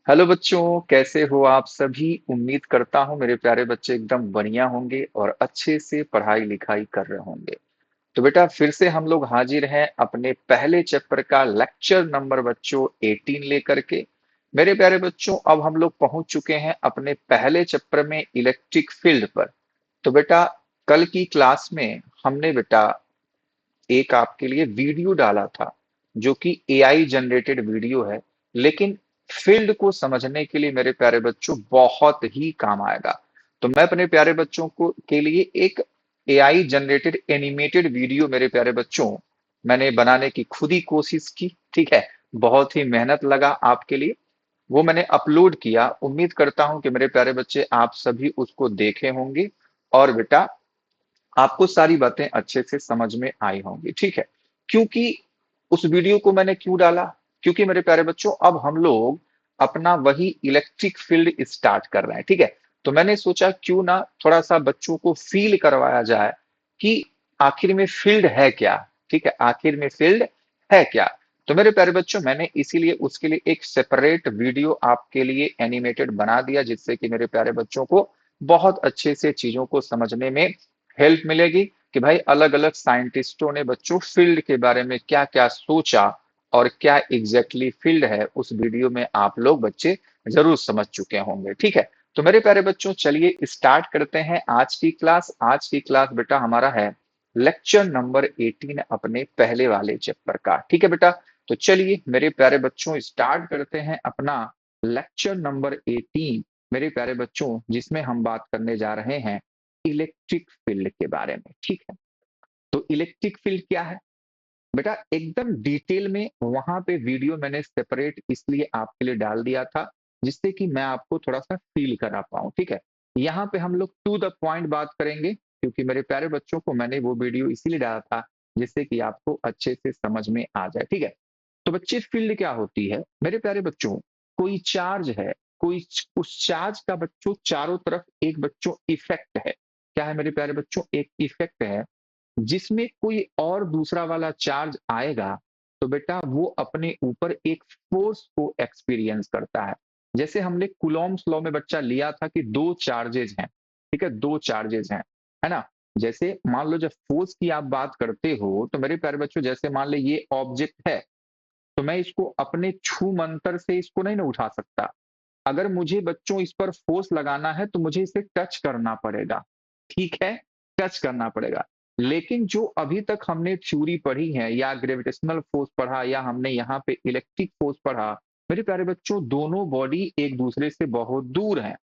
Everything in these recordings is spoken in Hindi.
हेलो बच्चों, कैसे हो आप सभी। उम्मीद करता हूँ मेरे प्यारे बच्चे एकदम बढ़िया होंगे और अच्छे से पढ़ाई लिखाई कर रहे होंगे। तो बेटा फिर से हम लोग हाजिर हैं अपने पहले चैप्टर का लेक्चर नंबर बच्चों 18 लेकर के। मेरे प्यारे बच्चों, अब हम लोग पहुंच चुके हैं अपने पहले चैप्टर में इलेक्ट्रिक फील्ड पर। तो बेटा कल की क्लास में हमने बेटा एक आपके लिए वीडियो डाला था जो कि एआई जनरेटेड वीडियो है, लेकिन फील्ड को समझने के लिए मेरे प्यारे बच्चों बहुत ही काम आएगा। तो मैं अपने प्यारे बच्चों को के लिए एक एआई जनरेटेड एनिमेटेड वीडियो मेरे प्यारे बच्चों मैंने बनाने की खुद ही कोशिश की। ठीक है, बहुत ही मेहनत लगा आपके लिए। वो मैंने अपलोड किया। उम्मीद करता हूं कि मेरे प्यारे बच्चे आप सभी उसको देखे होंगे और बेटा आपको सारी बातें अच्छे से समझ में आई होंगी। ठीक है, क्योंकि उस वीडियो को मैंने क्यों डाला, क्योंकि मेरे प्यारे बच्चों अब हम लोग अपना वही इलेक्ट्रिक फील्ड स्टार्ट कर रहे हैं। ठीक है, तो मैंने सोचा क्यों ना थोड़ा सा बच्चों को फील करवाया जाए कि आखिर में फील्ड है क्या। ठीक है, आखिर में फील्ड है क्या। तो मेरे प्यारे बच्चों मैंने इसीलिए उसके लिए एक सेपरेट वीडियो आपके लिए एनिमेटेड बना दिया, जिससे कि मेरे प्यारे बच्चों को बहुत अच्छे से चीजों को समझने में हेल्प मिलेगी कि भाई अलग अलग साइंटिस्टों ने बच्चों फील्ड के बारे में क्या क्या सोचा और क्या एग्जैक्टली फील्ड है। उस वीडियो में आप लोग बच्चे जरूर समझ चुके होंगे। ठीक है, तो मेरे प्यारे बच्चों चलिए स्टार्ट करते हैं आज की क्लास। आज की क्लास बेटा हमारा है लेक्चर नंबर 18 अपने पहले वाले चैप्टर का। ठीक है बेटा, तो चलिए मेरे प्यारे बच्चों स्टार्ट करते हैं अपना लेक्चर नंबर 18 मेरे प्यारे बच्चों, जिसमें हम बात करने जा रहे हैं इलेक्ट्रिक फील्ड के बारे में। ठीक है, तो इलेक्ट्रिक फील्ड क्या है बेटा, एकदम डिटेल में वहां पे वीडियो मैंने सेपरेट इसलिए आपके लिए डाल दिया था जिससे कि मैं आपको थोड़ा सा फील करा पाऊं। ठीक है, यहाँ पे हम लोग टू द पॉइंट बात करेंगे, क्योंकि मेरे प्यारे बच्चों को मैंने वो वीडियो इसीलिए डाला था जिससे कि आपको अच्छे से समझ में आ जाए। ठीक है, तो बच्चे फील्ड क्या होती है मेरे प्यारे बच्चों, कोई चार्ज है, उस चार्ज का बच्चों चारों तरफ एक बच्चों इफेक्ट है। क्या है मेरे प्यारे बच्चों, एक इफेक्ट है जिसमें कोई और दूसरा वाला चार्ज आएगा तो बेटा वो अपने ऊपर एक फोर्स को एक्सपीरियंस करता है। जैसे हमने कुलॉम्स लॉ में बच्चा लिया था कि दो चार्जेज हैं। ठीक है, दो चार्जेज हैं, है ना। जैसे मान लो जब फोर्स की आप बात करते हो तो मेरे प्यारे बच्चों जैसे मान लो ये ऑब्जेक्ट है, तो मैं इसको अपने छू मंतर से इसको नहीं ना उठा सकता। अगर मुझे बच्चों इस पर फोर्स लगाना है तो मुझे इसे टच करना पड़ेगा। ठीक है, टच करना पड़ेगा। लेकिन जो अभी तक हमने थ्योरी पढ़ी है या ग्रेविटेशनल फोर्स पढ़ा या हमने यहाँ पे इलेक्ट्रिक फोर्स पढ़ा, मेरे प्यारे बच्चों दोनों बॉडी एक दूसरे से बहुत दूर हैं,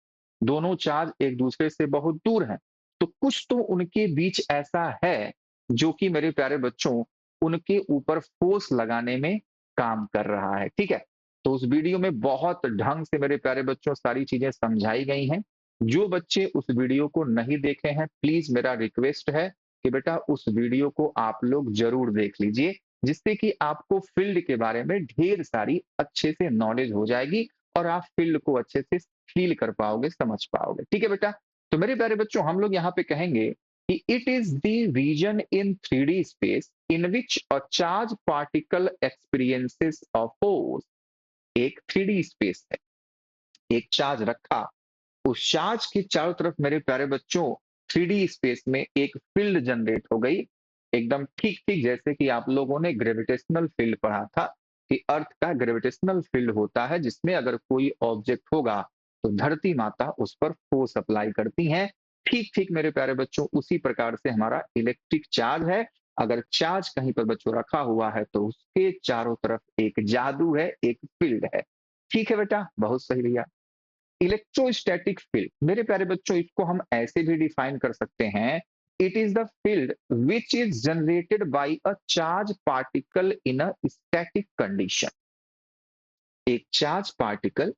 दोनों चार्ज एक दूसरे से बहुत दूर हैं। तो कुछ तो उनके बीच ऐसा है जो कि मेरे प्यारे बच्चों उनके ऊपर फोर्स लगाने में काम कर रहा है। ठीक है, तो उस वीडियो में बहुत ढंग से मेरे प्यारे बच्चों सारी चीजें समझाई गई हैं। जो बच्चे उस वीडियो को नहीं देखे हैं प्लीज मेरा रिक्वेस्ट है कि बेटा उस वीडियो को आप लोग जरूर देख लीजिए, जिससे कि आपको फील्ड के बारे में ढेर सारी अच्छे से नॉलेज हो जाएगी और आप फील्ड को अच्छे से फील कर पाओगे, समझ पाओगे। ठीक है बेटा, तो मेरे प्यारे बच्चों हम लोग यहाँ पे कहेंगे कि it is the region in 3D space in which a charge particle experiences a force. एक 3D स्पेस है, एक चार्ज रखा, उस चार्ज के चारों तरफ मेरे प्यारे बच्चों 3D स्पेस में एक फील्ड जनरेट हो गई। एकदम ठीक ठीक जैसे कि आप लोगों ने ग्रेविटेशनल फील्ड पढ़ा था कि अर्थ का ग्रेविटेशनल फील्ड होता है जिसमें अगर कोई ऑब्जेक्ट होगा तो धरती माता उस पर फोर्स अप्लाई करती हैं। ठीक ठीक मेरे प्यारे बच्चों उसी प्रकार से हमारा इलेक्ट्रिक चार्ज है। अगर चार्ज कहीं पर बच्चों रखा हुआ है तो उसके चारों तरफ एक जादू है, एक फील्ड है। ठीक है बेटा, बहुत सही भैया। इलेक्ट्रोस्टैटिक फील्ड मेरे प्यारे बच्चों इसको हम ऐसे भी डिफाइन कर सकते हैं, it is the field which is generated by a charge particle in a static condition. एक चार्ज पार्टिकल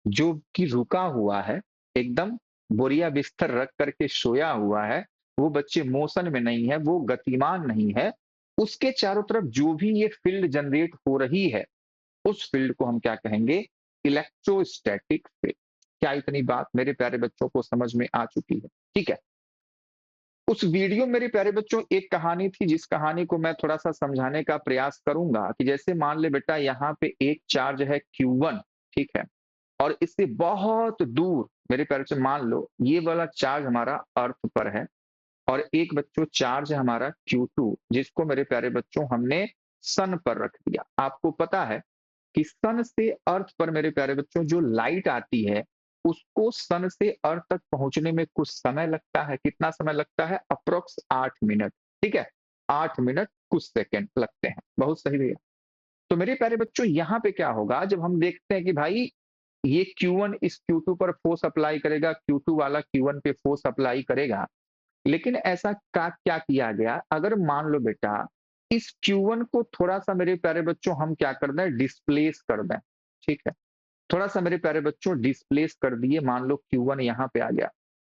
जो कि रुका हुआ है, एकदम बोरिया बिस्तर रख करके सोया हुआ है, वो बच्चे मोशन में नहीं है, वो गतिमान नहीं है, उसके चारों तरफ जो भी ये फील्ड जनरेट हो रही है उस फील्ड को हम क्या कहेंगे, इलेक्ट्रोस्टैटिक फील्ड। क्या इतनी बात मेरे प्यारे बच्चों को समझ में आ चुकी है? ठीक है, उस वीडियो मेरे प्यारे बच्चों एक कहानी थी जिस कहानी को मैं थोड़ा सा समझाने का प्रयास करूंगा कि जैसे मान ले बेटा यहाँ पे एक चार्ज है Q1। ठीक है, और इससे बहुत दूर मेरे प्यारे बच्चों मान लो ये वाला चार्ज हमारा अर्थ पर है और एक बच्चों चार्ज है हमारा Q2 जिसको मेरे प्यारे बच्चों हमने सन पर रख दिया। आपको पता है कि सन से अर्थ पर मेरे प्यारे बच्चों जो लाइट आती है, उसको सन से अर्थ तक पहुँचने में कुछ समय लगता है। कितना समय लगता है? अप्रॉक्स 8 मिनट, ठीक है? 8 मिनट कुछ सेकंड लगते हैं। बहुत सही भैया। तो मेरे प्यारे बच्चों यहाँ पे क्या होगा जब हम देखते हैं कि भाई ये Q1 इस Q2 पर फोर्स अप्लाई करेगा, Q2 वाला Q1 पे फोर्स अप्लाई करेगा। लेकिन ऐसा क्या किया गया, अगर मान लो बेटा इस Q1 को थोड़ा-सा मेरे प्यारे बच्चों हम क्या कर दें डिस्प्लेस कर दें, ठीक है? थोड़ा-सा मेरे प्यारे बच्चों डिस्प्लेस कर दिए, मान लो Q1 यहाँ पे आ गया।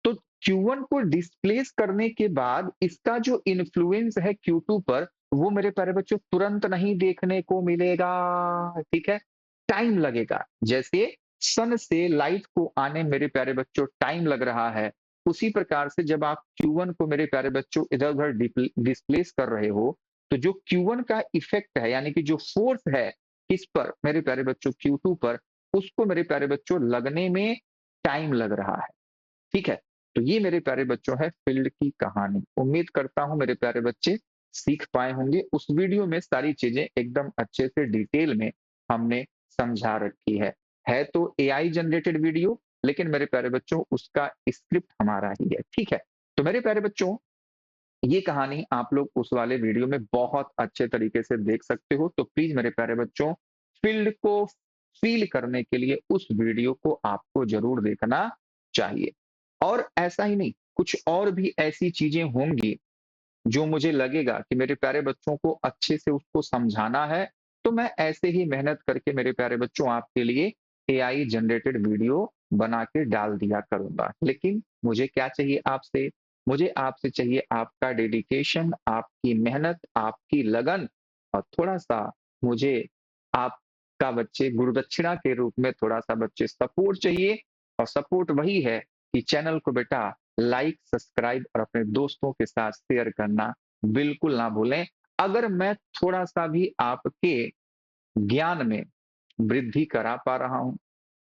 तो Q1 को डिस्प्लेस करने के बाद इसका जो इन्फ्लुएंस है Q2 पर, वो मेरे प्यारे बच्चों तुरंत नहीं देखने को मिलेगा, ठीक है? टाइम लगेगा। जैसे सन से लाइट को आने मेरे प्यारे बच्चों टाइम लग रहा है, उसी प्रकार से जब आप Q1 को मेरे प्यारे बच्चों इधर-उधर डिस्प्लेस कर रहे हो, तो जो Q1 का इफेक्ट है यानी कि जो फोर्स है किस पर मेरे प्यारे बच्चों Q2 पर, उसको मेरे प्यारे बच्चों लगने में टाइम लग रहा है, ठीक है? तो ये मेरे प्यारे बच्चों है फील्ड की कहानी। उम्मीद करता हूँ मेरे प्यारे बच्चे सीख पाए होंगे। उस वीडियो में सारी चीज़ें एकदम अच्छे से डिटेल में हमने समझा रखी है। है तो एआई जनरेटेड वीडियो लेकिन मेरे प्यारे बच्चों उसका स्क्रिप्ट हमारा ही है, ठीक है? तो मेरे प्यारे बच्चों ये कहानी आप लोग उस वाले वीडियो में बहुत अच्छे तरीके से देख सकते हो। तो प्लीज़ मेरे प्यारे बच्चों फील्ड को फ़ील करने के लिए उस वीडियो को आपको ज़रूर देखना चाहिए। और ऐसा ही नहीं, कुछ और भी ऐसी चीज़ें होंगी जो मुझे लगेगा कि मेरे प्यारे बच्चों को अच्छे से उसको समझाना है, तो मैं ऐसे ही मेहनत करके मेरे प्यारे बच्चों आपके लिए एआई जनरेटेड वीडियो बना के डाल दिया करूँगा। लेकिन मुझे क्या चाहिए आपसे? मुझे आपसे चाहिए आपका डेडिकेशन, आपकी मेहनत, आपकी लगन और थोड़ा-सा मुझे आपका बच्चे गुरुदक्षिणा के रूप में थोड़ा-सा बच्चे सपोर्ट चाहिए और सपोर्ट वही है कि चैनल को बेटा लाइक, सब्सक्राइब और अपने दोस्तों के साथ शेयर करना बिल्कुल ना भूलें। अगर मैं थोड़ा-सा भी आपके ज्ञान में वृद्धि करा पा रहा हूँ,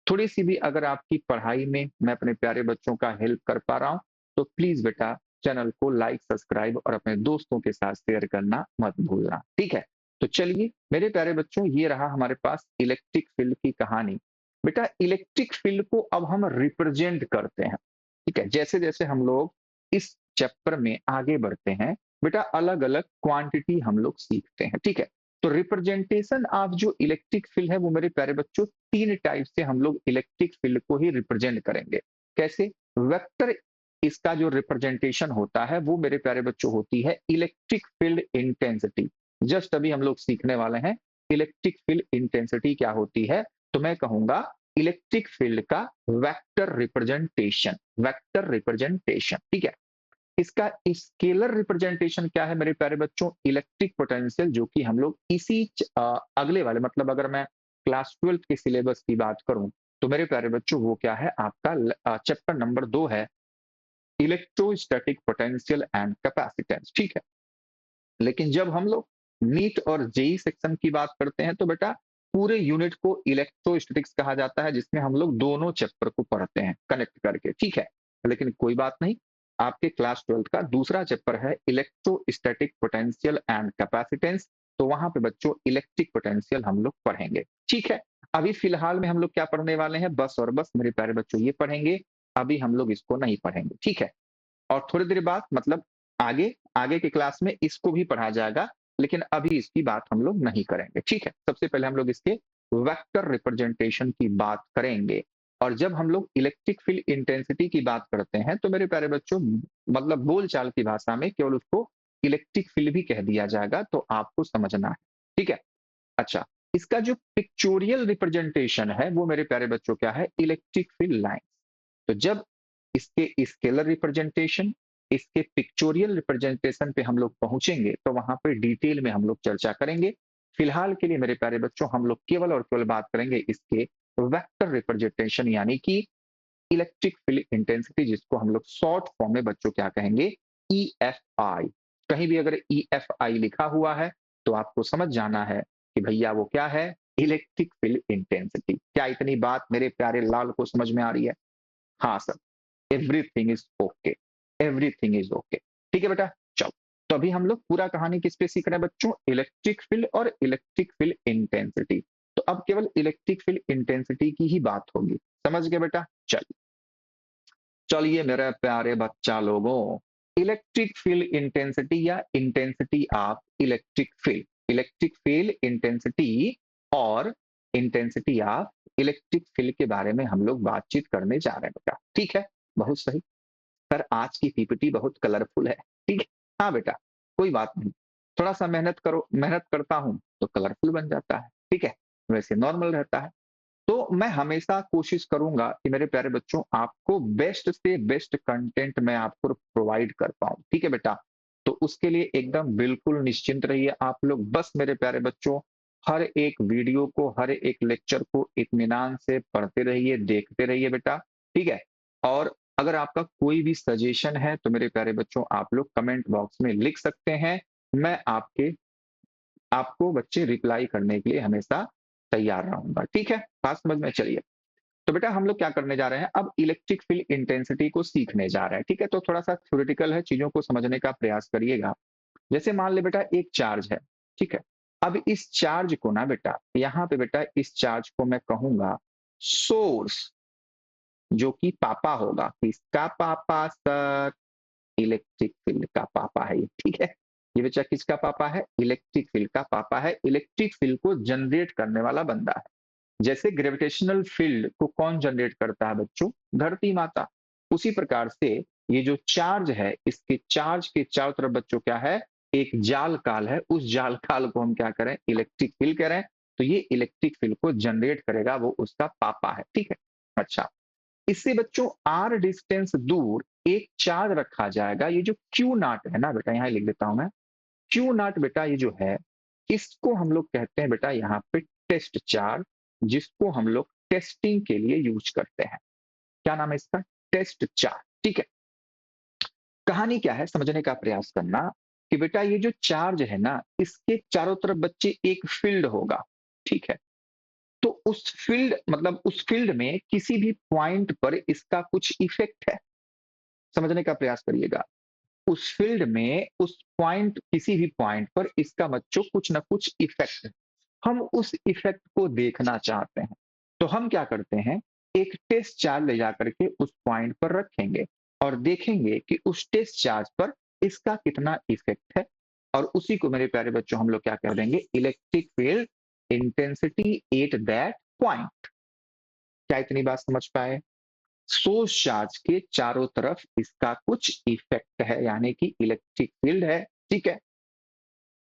थोड़ी-सी भी अगर आपकी पढ़ाई में मैं अपने प्यारे बच्चों का हेल्प कर पा रहा हूँ, तो प्लीज़ बेटा चैनल को लाइक, सब्सक्राइब और अपने दोस्तों के साथ शेयर करना मत भूलना, ठीक है? तो चलिए मेरे प्यारे बच्चों ये रहा हमारे पास इलेक्ट्रिक फील्ड की कहानी। बेटा इलेक्ट्रिक फील्ड को अब हम रिप्रेजेंट करते हैं, ठीक है? जैसे-जैसे हम लोग इस चैप्टर में आगे बढ़ते हैं, बेटा अलग-अलग क्वांटिटी हम लोग सीखते हैं, ठीक है? तो रिप्रेजेंटेशन ऑफ जो इलेक्ट्रिक फील्ड है वो मेरे प्यारे बच्चों 3 टाइप से हम लोग इलेक्ट्रिक फील्ड को ही रिप्रेजेंट करेंगे। कैसे? वेक्टर इसका जो रिप्रेजेंटेशन होता है वो मेरे प्यारे बच्चों होती है इलेक्ट्रिक फील्ड इंटेंसिटी। जस्ट अभी हम लोग सीखने वाले हैं इलेक्ट्रिक फील्ड इंटेंसिटी क्या होती है? तो मैं कहूँगा इलेक्ट्रिक फील्ड का वेक्टर रिप्रेजेंटेशन, ठीक है? इसका स्केलर रिप्रेजेंटेशन क्या है मेरे प्यारे बच्चों? इलेक्ट्रिक पोटेंशियल जो कि हम लोग अगले वाले मतलब अगर मैं क्लास 12th के सिलेबस की बात करूं, तो मेरे प्यारे बच्चों वो क्या है आपका चैप्टर नंबर 2 है इलेक्ट्रोस्टैटिक पोटेंशियल एंड कैपेसिटेंस, ठीक है? लेकिन जब हम लोग नीट और जेई सेक्शन की बात करते हैं तो बेटा पूरे यूनिट को इलेक्ट्रोस्टैटिक्स कहा जाता है जिसमें हम लोग दोनों चैप्टर को पढ़ते हैं कनेक्ट करके, ठीक है? लेकिन कोई बात नहीं, आपके क्लास 12th का दूसरा चैप्टर है इलेक्ट्रोस्टैटिक पोटेंशियल एंड कैपेसिटेंस, तो वहां पे बच्चों इलेक्ट्रिक पोटेंशियल हम लोग पढ़ेंगे, ठीक है? अभी फिलहाल में हम लोग क्या पढ़ने वाले हैं? बस और बस मेरे प्यारे बच्चों ये पढ़ेंगे, अभी हम लोग इसको नहीं पढ़ेंगे, ठीक है? और थोड़ी देर बाद मतलब आगे आगे की क्लास में इसको भी पढ़ा जाएगा, लेकिन अभी इसकी बात हम लोग नहीं करेंगे, ठीक है? सबसे पहले हम लोग इसके वेक्टर रिप्रेजेंटेशन की बात करेंगे और जब हम लोग इलेक्ट्रिक फील्ड इंटेंसिटी की बात करते हैं, तो मेरे प्यारे बच्चों मतलब बोलचाल की भाषा में केवल उसको इलेक्ट्रिक फील्ड भी कह दिया जाएगा, तो आपको समझना है, ठीक है? अच्छा, इसका जो पिक्चोरियल रिप्रेजेंटेशन है, वो मेरे प्यारे बच्चों क्या है? Electric field line. तो जब इसके स्केलर रिप्रेजेंटेशन, इसके पिक्चोरियल रिप्रेजेंटेशन पे हम लोग पहुंचेंगे, तो वहां पे डिटेल में हम लोग चर्चा करेंगे। फिलहाल के लिए मेरे प्यारे बच्चों हम लोग केवल और केवल बात करेंगे इसके वेक्टर रिप्रेजेंटेशन यानी कि इलेक्ट्रिक फील्ड इंटेंसिटी जिसको हम लोग शॉर्ट फॉर्म में बच्चों क्या कहेंगे EFI। कहीं भी अगर EFI लिखा हुआ है तो आपको समझ जाना है कि भैया वो क्या है इलेक्ट्रिक फील्ड इंटेंसिटी। क्या इतनी बात मेरे प्यारे लाल को समझ में आ रही है? हाँ sir, everything is okay, everything is okay. ठीक है बेटा, चलो। तो अभी हम लोग पूरा कहानी किस पे सीख रहे हैं बच्चों? इलेक्ट्रिक फील्ड और इलेक्ट्रिक फील्ड इंटेंसिटी। तो अब केवल इलेक्ट्रिक फील्ड इंटेंसिटी की ही बात होगी। समझ गए बेटा? चलिए चलिए मेरे प्यारे बच्चा लोगों, इलेक्ट्रिक फील्ड इंटेंसिटी या intensity of electric field intensity और इंटेंसिटी ऑफ इलेक्ट्रिक फील्ड के बारे में हम लोग बातचीत करने जा रहे हैं बेटा। ठीक है, बहुत सही। सर आज की पीपीटी बहुत कलरफुल है। ठीक है, हाँ बेटा, कोई बात नहीं। थोड़ा सा मेहनत करो, मेहनत करता हूं तो कलरफुल बन जाता है। ठीक है, वैसे नॉर्मल रहता है। तो मैं हमेशा कोशिश करूंगा कि मेरे प्यारे बच्चों आपको बेस्ट से बेस्ट कंटेंट मैं आपको प्रोवाइड कर पाऊं। ठीक है बेटा, तो उसके लिए एकदम बिल्कुल निश्चिंत रहिए आप लोग। बस मेरे प्यारे बच्चों हर एक वीडियो को, हर एक लेक्चर को इत्मीनान से पढ़ते रहिए, देखते रहिए बेटा। ठीक है, और अगर आपका कोई भी सजेशन है तो मेरे प्यारे बच्चों आप लोग कमेंट बॉक्स में लिख सकते हैं। मैं आपको बच्चे रिप्लाई करने के लिए हमेशा तैयार रहूंगा। ठीक है, बात समझ में? चलिए, तो बेटा हम लोग क्या करने जा रहे हैं? अब इलेक्ट्रिक फील्ड इंटेंसिटी को सीखने जा रहे हैं। ठीक है, तो थोड़ा सा थ्योरेटिकल है, चीजों को समझने का प्रयास करिएगा। जैसे मान ले बेटा एक चार्ज है। ठीक है, अब इस चार्ज को ना बेटा, यहाँ पे बेटा इस चार्ज को मैं कहूंगा सोर्स, जो कि पापा होगा। किसका पापा सर? इलेक्ट्रिक फील्ड का पापा है ये। ठीक है, ये बच्चा किसका पापा है? इलेक्ट्रिक फील्ड का पापा है। इलेक्ट्रिक फील्ड को जनरेट करने वाला बंदा है। जैसे ग्रेविटेशनल फील्ड को कौन जनरेट करता है बच्चों? धरती माता। उसी प्रकार से ये जो चार्ज है, इसके चार्ज के चारों तरफ बच्चों क्या है? एक जाल काल है। उस जाल काल को हम क्या करें? इलेक्ट्रिक फील्ड कह रहे हैं। तो ये इलेक्ट्रिक फील्ड को जनरेट करेगा, वो उसका पापा है। ठीक है, अच्छा, इससे बच्चों आर डिस्टेंस दूर एक चार्ज रखा जाएगा। ये जो क्यू नॉट है ना बेटा, यहां लिख देता हूं मैं, क्यू नॉट बेटा ये जो है, इसको हम लोग कहते हैं बेटा यहाँ पे टेस्ट चार्ज, जिसको हम लोग टेस्टिंग के लिए यूज करते हैं। क्या नाम है इसका? Test charge. ठीक है, कहानी क्या है समझने का प्रयास करना कि बेटा ये जो चार्ज है ना, इसके चारों तरफ बच्चे एक फील्ड होगा। ठीक है, तो उस फील्ड मतलब उस फील्ड में किसी भी पॉइंट पर इसका कुछ इफेक्ट है। समझने का प्रयास करिएगा। उस फील्ड में उस पॉइंट, किसी भी पॉइंट पर इसका बच्चों कुछ ना कुछ इफेक्ट है। हम उस इफेक्ट को देखना चाहते हैं, तो हम क्या करते हैं? एक टेस्ट चार्ज ले जाकर के उस पॉइंट पर रखेंगे और देखेंगे कि उस टेस्ट चार्ज पर इसका कितना इफेक्ट है। और उसी को मेरे प्यारे बच्चों हम लोग क्या कह देंगे? Electric field intensity at that point. क्या इतनी बात समझ पाए? सोर्स चार्ज के चारों तरफ इसका कुछ इफेक्ट है, यानी कि इलेक्ट्रिक फील्ड है। ठीक है,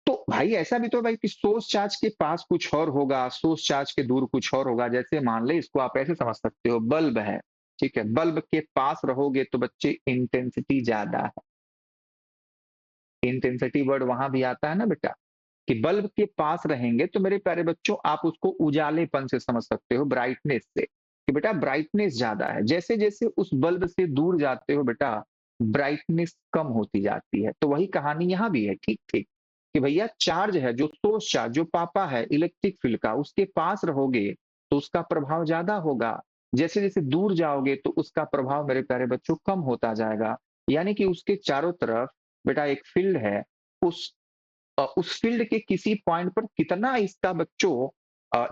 तो भाई ऐसा भी तो भाई कि सोर्स चार्ज के पास कुछ और होगा, सोर्स चार्ज के दूर कुछ और होगा। जैसे मान ले, इसको आप ऐसे समझ सकते हो, बल्ब है। ठीक है, बल्ब के पास रहोगे तो बच्चे इंटेंसिटी ज्यादा है। इंटेंसिटी वर्ड वहां भी आता है ना बेटा, कि बल्ब के पास रहेंगे तो मेरे प्यारे बच्चों आप उसको उजालेपन से समझ सकते हो, ब्राइटनेस से, कि बेटा ब्राइटनेस ज्यादा है। जैसे जैसे उस बल्ब से दूर जाते हो बेटा, ब्राइटनेस कम होती जाती है। तो वही कहानी यहां भी है। ठीक ठीक, कि भैया चार्ज है, जो सोर्स चार्ज, जो पापा है इलेक्ट्रिक फील्ड का, उसके पास रहोगे तो उसका प्रभाव ज्यादा होगा। जैसे जैसे दूर जाओगे तो उसका प्रभाव मेरे प्यारे बच्चों कम होता जाएगा। यानी कि उसके चारों तरफ बेटा एक फील्ड है। उस उस फील्ड के किसी पॉइंट पर कितना इसका बच्चों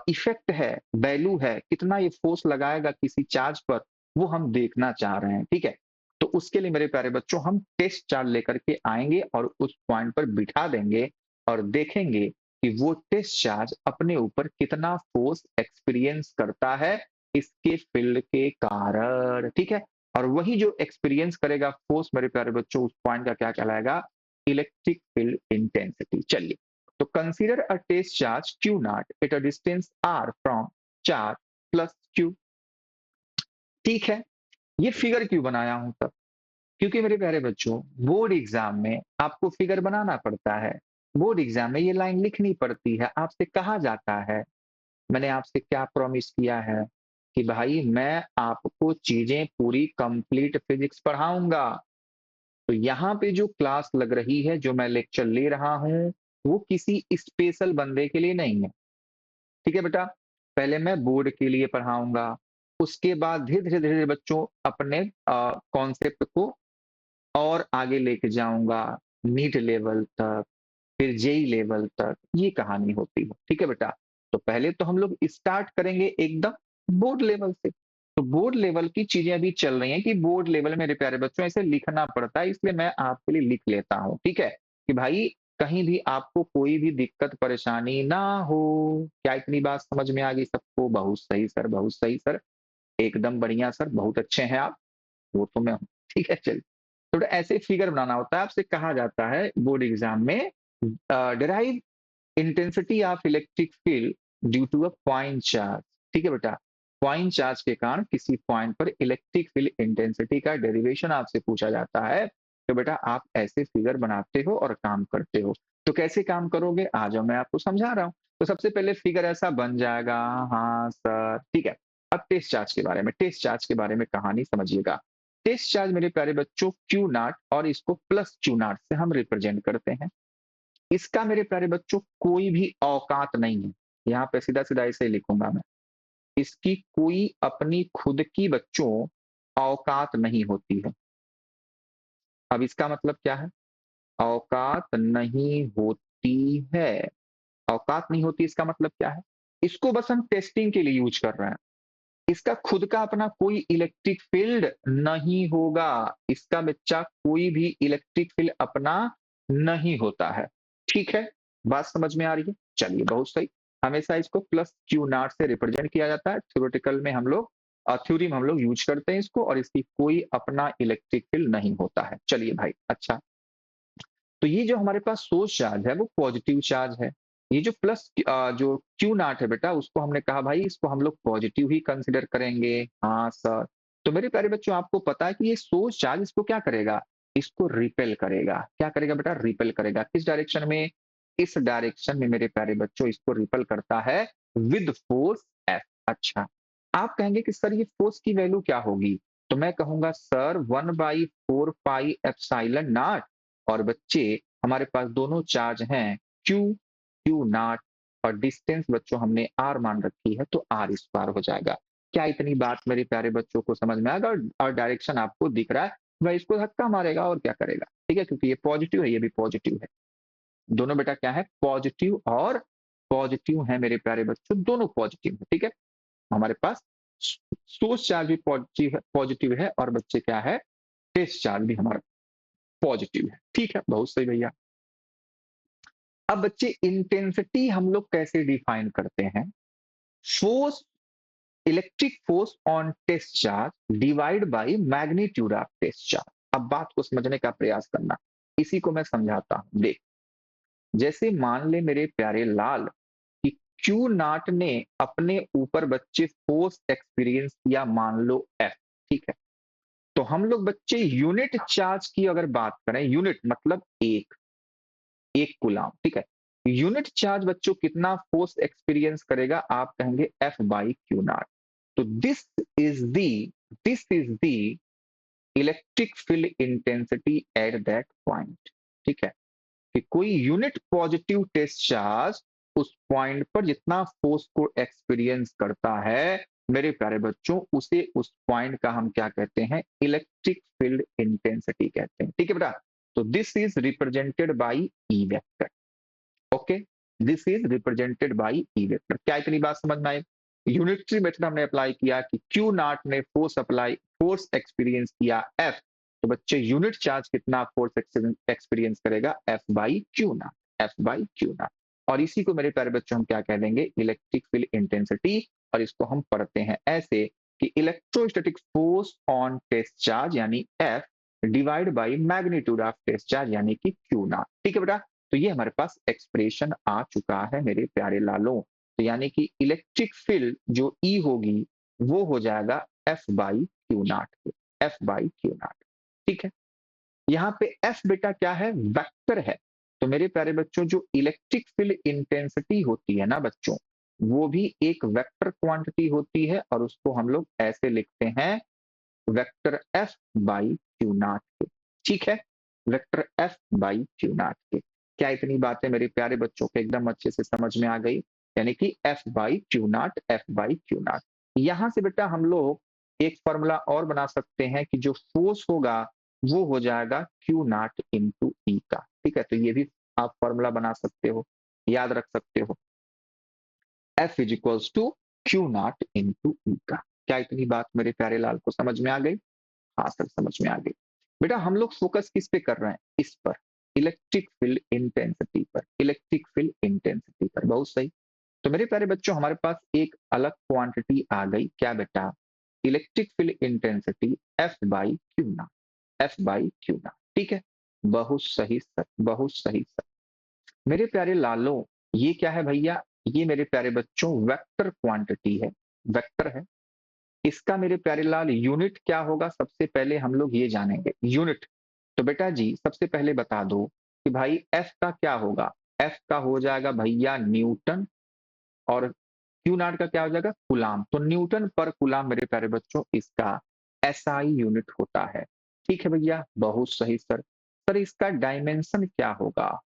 इफेक्ट है, वैल्यू है, कितना ये फोर्स लगाएगा किसी चार्ज पर, वो हम देखना चाह रहे हैं। ठीक है, तो उसके लिए मेरे प्यारे बच्चों हम टेस्ट चार्ज लेकर के आएंगे और उस पॉइंट पर बिठा देंगे और देखेंगे कि वो टेस्ट चार्ज अपने ऊपर कितना फोर्स एक्सपीरियंस करता है इसके फील्ड के कारण। ठीक है, और वही जो एक्सपीरियंस करेगा फोर्स मेरे प्यारे बच्चों, उस पॉइंट का क्या कहलाएगा? Electric field intensity. चलिए, तो consider a test charge Q nought at a distance R from charge plus Q। ठीक है, ये फिगर क्यों बनाया हूं तब? क्योंकि मेरे प्यारे बच्चों बोर्ड एग्जाम में आपको फिगर बनाना पड़ता है। बोर्ड एग्जाम में ये लाइन लिखनी पड़ती है। आपसे कहा जाता है, मैंने आपसे क्या प्रॉमिस किया है कि भाई मैं आपको चीजें पूरी कंप्लीट फिजिक्स पढ़ाऊंगा। तो यहाँ पे जो क्लास लग रही है, जो मैं लेक्चर ले रहा हूं, वो किसी स्पेशल बंदे के लिए नहीं है। ठीक है बेटा? पहले मैं बोर्ड के लिए पढ़ाऊँगा, उसके बाद धीरे-धीरे बच्चों अपने कॉन्सेप्ट को और आगे लेके जाऊँगा, नीट लेवल तक, फिर जेईई लेवल तक, ये कहानी होती है। ठीक है बेटा? तो पहले तो हम लोग स्टार्ट करेंगे एकदम बोर्ड लेवल से। तो बोर्ड लेवल की चीज़ें अभी चल रही हैं कि बोर्ड लेवल मेरे प्यारे बच्चों ऐसे लिखना पड़ता है, इसलिए मैं आपके लिए लिख लेता हूँ। ठीक है? कि भाई कहीं भी आपको कोई भी दिक्कत परेशानी ना हो। क्या इतनी बात समझ में आ गई सबको? बहुत सही सर, बहुत सही सर। एकदम बढ़िया सर, बहुत अच्छे हैं आप। वो तो मैं हूँ। ठीक है, चलिए। तो ऐसे फिगर बनाना होता है, आपसे कहा जाता है बोर्ड एग्जाम में derive intensity of electric field due to a point charge. ठीक है बेटा? पॉइंट चार्ज के कारण किसी पॉइंट पर इलेक्ट्रिक फील्ड इंटेंसिटी का डेरिवेशन आपसे पूछा जाता है। तो बेटा आप ऐसे फिगर बनाते हो और काम करते हो। तो कैसे काम करोगे? आ जाओ मैं आपको समझा रहा हूँ। तो सबसे पहले फिगर ऐसा बन जाएगा। हाँ सर, ठीक है। अब टेस्ट चार्ज के बारे में कहानी समझिएगा। टेस्ट चार्ज मेरे प्यारे बच्चों क्यू नॉट और इसको प्लस क्यू नॉट से हम रिप्रेजेंट करते हैं। इसका मेरे प्यारे बच्चों कोई भी औकात नहीं है। यहाँ पे सीधा-सीधा ऐसे ही लिखूँगा मैं। इसकी कोई अपनी खुद की बच्चों औकात नहीं होती है। अब इसका मतलब क्या है? औकात नहीं होती है। औकात नहीं होती इसका मतलब क्या है? इसको बस हम टेस्टिंग के लिए यूज़ कर रहे हैं। इसका खुद का अपना कोई इलेक्ट्रिक फील्ड नहीं होगा। इसका बच्चा कोई भी इलेक्ट्रिक फील्ड अपना नहीं होता है। ठीक है? बात समझ में आ रही है? चलिए बहुत सही। हमेशा इसको प्लस क्यू नॉट से रिप्रेजेंट किया जाता है। थ्योरेटिकल में हम लोग थ्योरी में हम लोग यूज़ करते हैं इसको और इसकी कोई अपना इलेक्ट्रिक फील्ड नहीं होता है। चलिए भाई, अच्छा। तो ये जो हमारे पास सोर्स चार्ज है वो पॉजिटिव चार्ज है। ये जो प्लस जो क्यू नॉट है बेटा उसको हमने कहा भाई इसको हम लोग पॉजिटिव ही कंसीडर करेंगे। हाँ सर। तो मेरे प्यारे बच्चों आपको पता है कि ये सोर्स चार्ज इसको क्या करेगा? इसको रिपेल करेगा। क्या करेगा बेटा? रिपेल करेगा। किस डायरेक्शन में? इस डायरेक्शन में मेरे प्यारे बच्चों इसको रिपेल करता है विद फोर्स एफ। अच्छा। आप कहेंगे कि सर ये फोर्स की वैल्यू क्या होगी? तो मैं कहूंगा सर 1/4 पाई एप्सिलॉन नॉट। और बच्चे हमारे पास दोनों चार्ज हैं Q, Q नॉट और डिस्टेंस बच्चों हमने R मान रखी है तो R स्क्वायर हो जाएगा। क्या इतनी बात मेरे प्यारे बच्चों को समझ में आएगा? और डायरेक्शन आपको दिख रहा है, वह इसको धक्का मारेगा और क्या करेगा? ठीक है, क्योंकि ये पॉजिटिव है, ये भी पॉजिटिव है। दोनों बेटा क्या है? पॉजिटिव और पॉजिटिव है मेरे प्यारे बच्चों, दोनों पॉजिटिव है। ठीक है? हमारे पास सोर्स चार्ज भी पॉजिटिव है और बच्चे क्या है? टेस्ट चार्ज भी हमारा पॉजिटिव है। ठीक है, बहुत सही भैया। अब बच्चे इंटेंसिटी हम लोग कैसे डिफाइन करते हैं? Force, electric force on test charge divide by magnitude of test charge. अब बात को समझने का प्रयास करना, इसी को मैं समझाता हूं। देख, जैसे मान ले मेरे प्यारे लाल कि क्यू नॉट ने अपने ऊपर बच्चे फोर्स एक्सपीरियंस किया, मान लो एफ। ठीक है? तो हम लोग बच्चे यूनिट चार्ज की अगर बात करें, यूनिट मतलब एक, एक कूलाम। ठीक है? यूनिट चार्ज बच्चों कितना फोर्स एक्सपीरियंस करेगा? आप कहेंगे एफ बाई क्यू नॉट। तो this is the electric field intensity at that point. ठीक है? कि कोई यूनिट पॉजिटिव टेस्ट चार्ज उस पॉइंट पर जितना फोर्स को एक्सपीरियंस करता है मेरे प्यारे बच्चों, उसे उस पॉइंट का हम क्या कहते हैं? इलेक्ट्रिक फील्ड इंटेंसिटी कहते हैं। ठीक है बेटा? तो this is represented by E vector. Okay, this is represented by E vector. क्या इतनी बात समझ में आई? यूनिटरी मेथड हमने अप्लाई किया कि क्यू नॉट ने फोर्स एक्सपीरियंस किया एफ। तो बच्चे यूनिट चार्ज कितना फोर्स एक्सपीरियंस करेगा? F by Q not, F by Q not. और इसी को मेरे प्यारे बच्चों हम क्या कह देंगे? Electric field intensity. और इसको हम पढ़ते हैं ऐसे कि electrostatic force on test charge यानी F divide by magnitude of test charge यानी कि क्यू नॉट। ठीक है बेटा? तो ये हमारे पास एक्सप्रेशन आ चुका है मेरे प्यारे लालों। तो यानी कि इलेक्ट्रिक फील्ड जो ई होगी वो हो जाएगा F by Q not, F by Q naught. ठीक है? यहाँ पे एफ बेटा क्या है? वेक्टर है। तो मेरे प्यारे बच्चों जो इलेक्ट्रिक फील्ड इंटेंसिटी होती है ना बच्चों, वो भी एक वेक्टर क्वांटिटी होती है और उसको हम लोग ऐसे लिखते हैं vector F by Q not के। ठीक है? Vector F by Q not के। क्या इतनी बातें मेरे प्यारे बच्चों को एकदम अच्छे से समझ में आ गई? यानी कि F by Q not, F by Q not. यहां से बेटा हम लोग एक फॉर्मूला और बना सकते हैं कि जो फोर्स होगा वो हो जाएगा क्यू नॉट इंटू ई का। ठीक है, तो ये भी आप फॉर्मूला बना सकते हो, याद रख सकते हो, F is equals to Q naught into E का। क्या इतनी बात मेरे प्यारे लाल को समझ में आ गई? हाँ सर, समझ में आ गई। बेटा हम लोग फोकस किस पे कर रहे हैं? इस पर, इलेक्ट्रिक फील्ड इंटेंसिटी पर, इलेक्ट्रिक फील्ड इंटेंसिटी पर। बहुत सही। तो मेरे प्यारे बच्चों हमारे पास एक अलग क्वांटिटी आ गई, क्या बेटा? Electric field intensity F by Q not, F by Q naught. ठीक है, बहुत सही सर, बहुत सही सर। मेरे प्यारे लालो, ये क्या है भैया? ये मेरे प्यारे बच्चों वेक्टर क्वांटिटी है, वेक्टर है। इसका मेरे प्यारे लाल यूनिट क्या होगा? सबसे पहले हम लोग ये जानेंगे यूनिट। तो बेटा जी सबसे पहले बता दो कि भाई एफ का क्या होगा? एफ का हो जाएगा भैया न्यूटन, और क्यू नॉट का क्या हो जाएगा? कूलाम। तो न्यूटन पर कूलाम मेरे प्यारे बच्चों इसका एसआई यूनिट होता है। ठीक है भैया, बहुत सही सर। सर इसका डायमेंशन क्या होगा?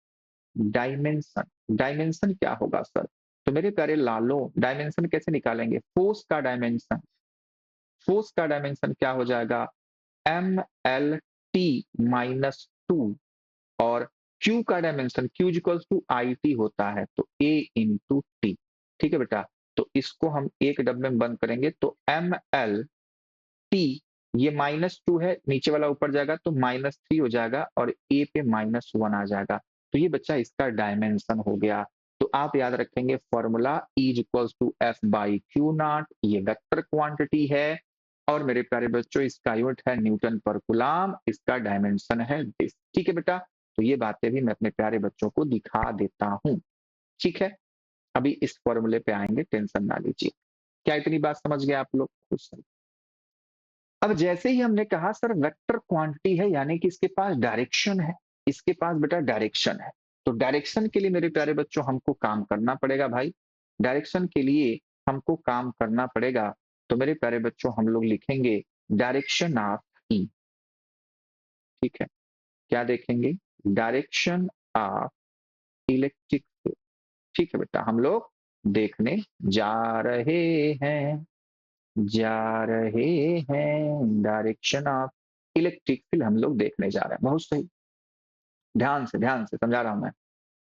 डायमेंशन, डायमेंशन क्या होगा सर? तो मेरे प्यारे लालो डायमेंशन कैसे निकालेंगे? फोर्स का डायमेंशन, फोर्स का डायमेंशन क्या हो जाएगा? M L T minus two, और Q का dimension Q equals to I T होता है, तो A इंटू टी। ठीक है बेटा, तो इसको हम एक डब्बे में बंद करेंगे तो एम एल टी, ये -2 है, नीचे वाला ऊपर जाएगा तो -3 हो जाएगा, और A पे -1 आ जाएगा। तो ये बच्चा इसका डायमेंशन हो गया। तो आप याद रखेंगे formula E is equals to F by Q nought, ये वेक्टर क्वांटिटी है, और मेरे प्यारे बच्चों इसका यूनिट है न्यूटन पर कूलाम, इसका डायमेंशन है दिस। ठीक है बेटा, तो ये बातें भी मैं अपने प्यारे बच्चों को दिखा देता हूं। ठीक है, अभी इस फॉर्मूले पे आएंगे, टेंशन ना लीजिए। क्या इतनी बात समझ गए आप लोग? खुश। अब जैसे ही हमने कहा सर वेक्टर क्वांटिटी है यानी कि इसके पास डायरेक्शन है, इसके पास बेटा डायरेक्शन है। तो डायरेक्शन के लिए मेरे प्यारे बच्चों हमको काम करना पड़ेगा भाई, डायरेक्शन के लिए हमको काम करना पड़ेगा। तो मेरे प्यारे बच्चों हम लोग लिखेंगे डायरेक्शन ऑफ ई। ठीक है, क्या देखेंगे? Direction of electric field. ठीक है बेटा, हम लोग देखने जा रहे हैं, जा रहे हैं, डायरेक्शन ऑफ इलेक्ट्रिक फील्ड हम लोग देखने जा रहे हैं। बहुत सही, ध्यान से समझा रहा हूं मैं।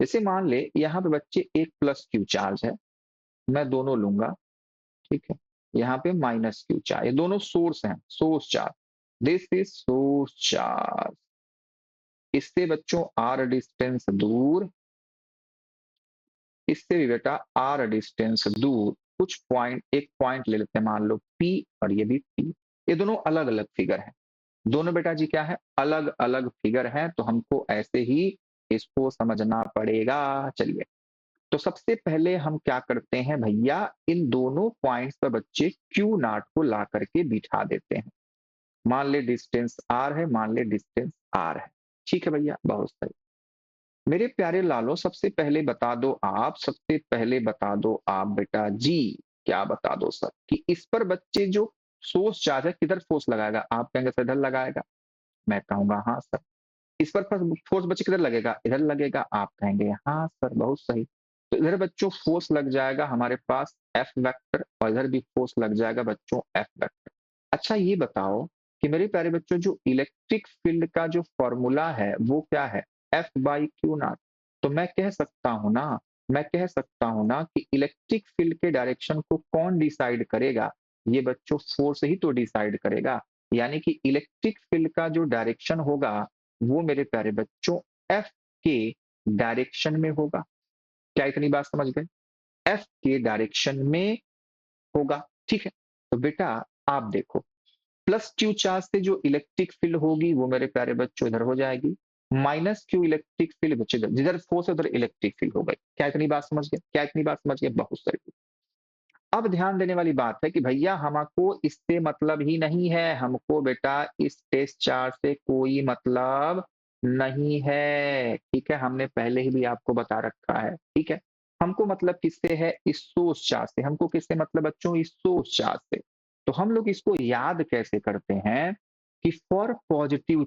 जैसे मान ले यहाँ पे बच्चे एक प्लस क्यू चार्ज है, मैं दोनों लूंगा। ठीक है, यहाँ पे माइनस क्यू चार्ज, ये दोनों सोर्स हैं, source charge, this is source charge. इससे बच्चों आर डिस्टेंस दूर, इससे भी बेटा आर डिस्टेंस दूर, कुछ पॉइंट, एक पॉइंट ले लेते हैं, मान लो पी, और ये भी पी। ये दोनों अलग अलग फिगर है, दोनों बेटा जी क्या है? अलग अलग फिगर हैं, तो हमको ऐसे ही इसको समझना पड़ेगा। चलिए, तो सबसे पहले हम क्या करते हैं भैया, इन दोनों पॉइंट्स पर बच्चे क्यू नॉट को ला करके बिठा देते हैं। मान ले डिस्टेंस आर है, मान ले डिस्टेंस आर है। ठीक है भैया, बहुत सही। मेरे प्यारे लालो सबसे पहले बता दो आप, सबसे पहले बता दो आप बेटा जी, क्या बता दो सर कि इस पर बच्चे जो सोर्स चार्ज है किधर फोर्स लगाएगा? आप कहेंगे सर इधर लगाएगा, मैं कहूंगा हाँ सर। इस पर फोर्स बच्चे किधर लगेगा? इधर लगेगा, आप कहेंगे हाँ सर, बहुत सही। तो इधर बच्चों फोर्स लग जाएगा हमारे पास एफ वेक्टर, और इधर भी फोर्स लग जाएगा बच्चों एफ वेक्टर। अच्छा ये बताओ कि मेरे प्यारे बच्चों जो इलेक्ट्रिक फील्ड का जो फॉर्मूला है वो क्या है? F by Q not. तो मैं कह सकता हूं ना, मैं कह सकता हूं ना कि इलेक्ट्रिक फील्ड के डायरेक्शन को कौन डिसाइड करेगा? ये बच्चों फोर्स ही तो डिसाइड करेगा। यानी कि इलेक्ट्रिक फील्ड का जो डायरेक्शन होगा वो मेरे प्यारे बच्चों एफ के डायरेक्शन में होगा। क्या इतनी बात समझ गए? एफ के डायरेक्शन में होगा। ठीक है, तो बेटा आप देखो, प्लस क्यू चार्ज से जो इलेक्ट्रिक फील्ड होगी वो मेरे प्यारे बच्चों इधर हो जाएगी, माइनस क्यू इलेक्ट्रिक फील्ड बच्चे जिधर फोर्स है उधर इलेक्ट्रिक फील्ड हो गई। क्या इतनी बात समझ गए? क्या इतनी बात समझ गए? बहुत सही। अब ध्यान देने वाली बात है कि भैया हमको इससे मतलब ही नहीं है, हमको बेटा इस टेस्ट चार्ट से कोई मतलब नहीं है। ठीक है, हमने पहले ही भी आपको बता रखा है। ठीक है, हमको मतलब किससे है? इस सोर्स चार्ज से। हमको किससे मतलब बच्चों? इस सोर्स चार्ज से। तो हम लोग इसको याद कैसे करते हैं कि for positive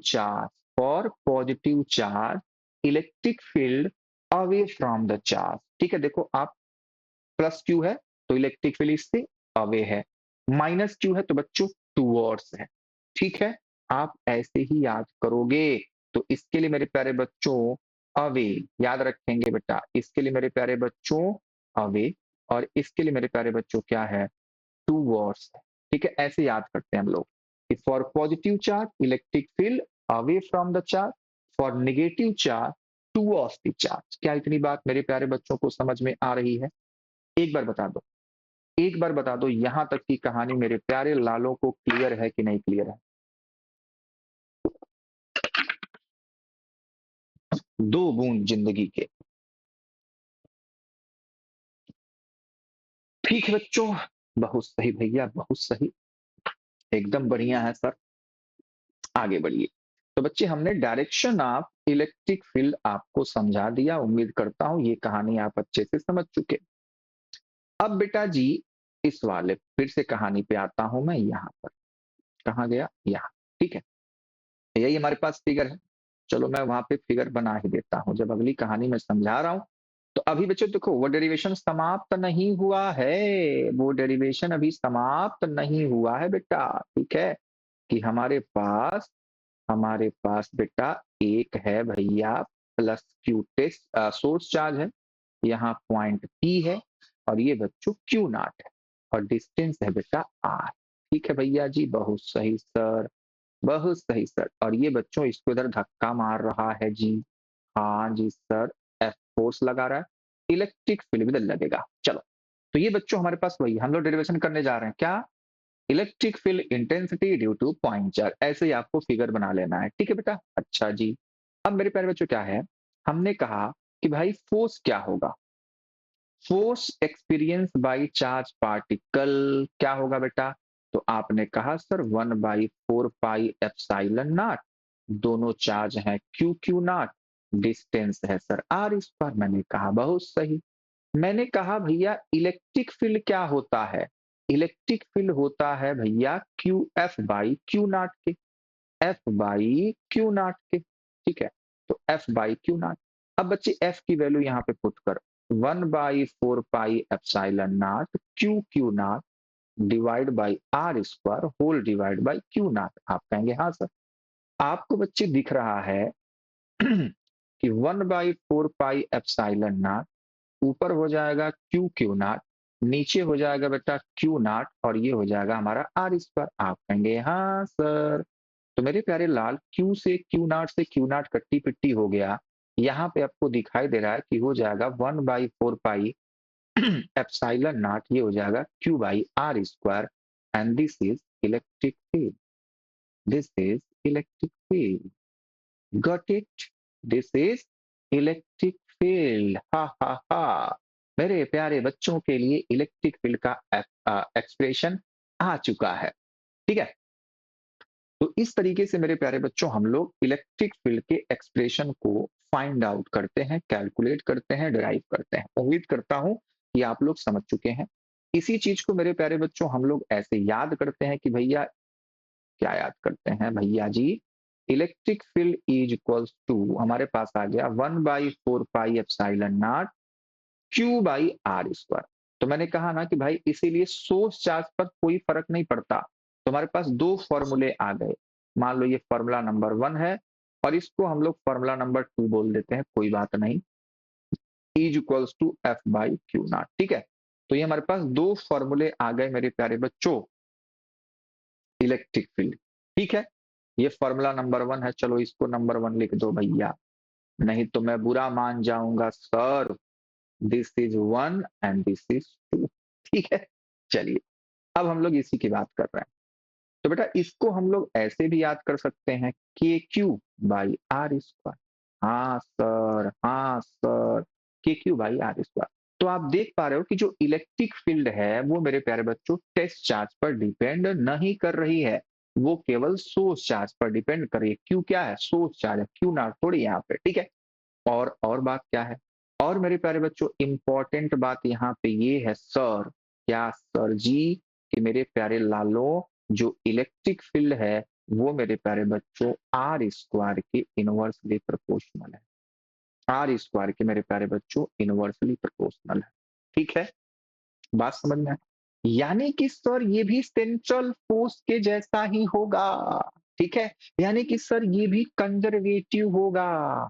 charge electric field away from the charge. ठीक है, देखो आप प्लस क्यू है तो इलेक्ट्रिक फील्ड इससे अवे है, माइनस क्यू है तो बच्चों टूवर्ड्स है। ठीक है, आप ऐसे ही याद करोगे। तो इसके लिए मेरे प्यारे बच्चों अवे याद रखेंगे बेटा, इसके लिए मेरे प्यारे बच्चों अवे, और इसके लिए मेरे प्यारे बच्चों क्या है, टूवर्ड्स है। ठीक है, ऐसे याद करते हैं हम लोग कि for positive charge electric field away from the charge, for negative charge towards the charge. क्या इतनी बात मेरे प्यारे बच्चों को समझ में आ रही है? एक बार बता दो, एक बार बता दो, यहां तक की कहानी मेरे प्यारे लालों को क्लियर है कि नहीं क्लियर है? दो बूंद जिंदगी के। ठीक है बच्चों, बहुत सही भैया, बहुत सही, एकदम बढ़िया है सर। आगे बढ़िए। तो बच्चे हमने डायरेक्शन ऑफ इलेक्ट्रिक फील्ड आपको समझा दिया, उम्मीद करता हूं ये कहानी आप अच्छे से समझ चुके। अब बेटा जी इस वाले फिर से कहानी पे आता हूं मैं, यहां पर कहा गया, यहाँ। ठीक है, यही हमारे पास फिगर है। चलो मैं वहां पे फिगर बना ही देता हूं, जब अगली कहानी में समझा रहा हूं। तो अभी बच्चों देखो, वो डेरिवेशन समाप्त नहीं हुआ है, वो डेरिवेशन अभी समाप्त नहीं हुआ है बेटा। ठीक है, कि हमारे पास बेटा एक है भैया plus Q test source charge है, यहाँ पॉइंट पी है, और ये बच्चों क्यू नॉट है, और डिस्टेंस है बेटा आर। ठीक है भैया जी, बहुत सही सर, बहुत सही सर। और ये बच्चों इसको इधर धक्का मार रहा है जी, हाँ जी सर, एफ फोर्स लगा रहा है, इलेक्ट्रिक फील्ड भी लगेगा। चलो, तो ये बच्चों हमारे पास वही हम लोग डेरिवेशन करने जा रहे हैं, क्या? Electric field intensity due two point charge, ऐसे ही आपको फिगर बना लेना है। ठीक है बेटा, अच्छा जी। अब मेरे प्यारे बच्चों क्या है, हमने कहा कि भाई फोर्स क्या होगा, force experience by charge particle क्या होगा बेटा? तो आपने कहा सर 1/4 पाई एप्सिलॉन नॉट, दोनों चार्ज हैं क्यू क्यू नॉट, डिस्टेंस है सर आर स्क्वायर। मैंने कहा बहुत सही। मैंने कहा भैया इलेक्ट्रिक फील्ड क्या होता है, इलेक्ट्रिक फील्ड होता है भैया Q F by Q not के, एफ बाई क्यू नॉट के। ठीक है, तो एफ बाई क्यू नॉट। अब बच्चे एफ की वैल्यू यहाँ पे पुट कर, 1/4 pi epsilon not Q Q nought divide by R square whole divide by Q nought. आप कहेंगे हाँ सर, आपको बच्चे दिख रहा है कि 1/4 पाई एप्सिलॉन नॉट ऊपर हो जाएगा क्यू क्यू नॉट, नीचे हो जाएगा बेटा क्यू नॉट, और ये हो जाएगा हमारा आर स्क्वायर। आप कहेंगे हाँ सर। तो मेरे प्यारे लाल, क्यू से क्यू नॉट कट्टी पिट्टी हो गया, यहाँ पे आपको दिखाई दे रहा है कि हो जाएगा 1/4 पाई एप्सिलॉन नॉट, ये हो जाएगा Q by R square, and this is electric field, this is electric field, got it? This is electric field, हा हा हा। मेरे प्यारे बच्चों के लिए इलेक्ट्रिक फील्ड का एक्सप्रेशन आ चुका है। ठीक है, तो इस तरीके से मेरे प्यारे बच्चों हम लोग इलेक्ट्रिक फील्ड के एक्सप्रेशन को फाइंड आउट करते हैं, कैलकुलेट करते हैं, डिराइव करते हैं। उम्मीद करता हूं कि आप लोग समझ चुके हैं। इसी चीज को मेरे प्यारे बच्चों हम लोग ऐसे याद करते हैं कि भैया, क्या याद करते हैं भैया जी, electric field is equals to, हमारे पास आ गया 1/4 pi epsilon not Q by R square. तो मैंने कहा ना कि भाई इसीलिए सोर्स चार्ज पर कोई फर्क नहीं पड़ता। तो हमारे पास दो फॉर्मूले आ गए, मान लो ये फॉर्मूला नंबर 1 है, और इसको हम लोग फॉर्मूला नंबर 2 बोल देते हैं, कोई बात नहीं, is equals to F by Q naught. ठीक है, तो ये हमारे पास दो फॉर्मूले आ गए मेरे प्यारे बच्चों इलेक्ट्रिक फील्ड। ठीक है, ये फॉर्मूला नंबर 1 है, चलो इसको नंबर 1 लिख दो भैया, नहीं तो मैं बुरा मान जाऊंगा sir. This is 1 and this is 2। ठीक है, चलिए अब हम लोग इसी की बात कर रहे हैं। तो बेटा इसको हम लोग ऐसे भी याद कर सकते हैं, के क्यू बाई आर स्क्वायर। हाँ सर, हाँ सर, के क्यू बाई आर स्क्वायर। तो आप देख पा रहे हो कि जो इलेक्ट्रिक फील्ड है वो मेरे प्यारे बच्चों टेस्ट चार्ज पर डिपेंड नहीं कर रही है, वो केवल सोर्स चार्ज पर डिपेंड कर रही है। क्यू क्या है, सोर्स चार्ज है, क्यू नॉट थोड़ी यहाँ पे। ठीक है, और बात क्या है, और मेरे प्यारे बच्चों इंपॉर्टेंट बात यहाँ पे ये है सर, क्या सर जी, कि मेरे प्यारे लालों जो इलेक्ट्रिक फील्ड है वो मेरे प्यारे बच्चों आर स्क्वायर के इनवर्सली प्रोपोर्शनल है, आर स्क्वायर के मेरे प्यारे बच्चों इनवर्सली प्रोपोर्शनल है। ठीक है, बात समझ में आई? यानी कि सर ये भी सेंट्रल फोर्स के जैसा ही होगा, ठीक है? यानी कि सर ये भी कंजर्वेटिव होगा।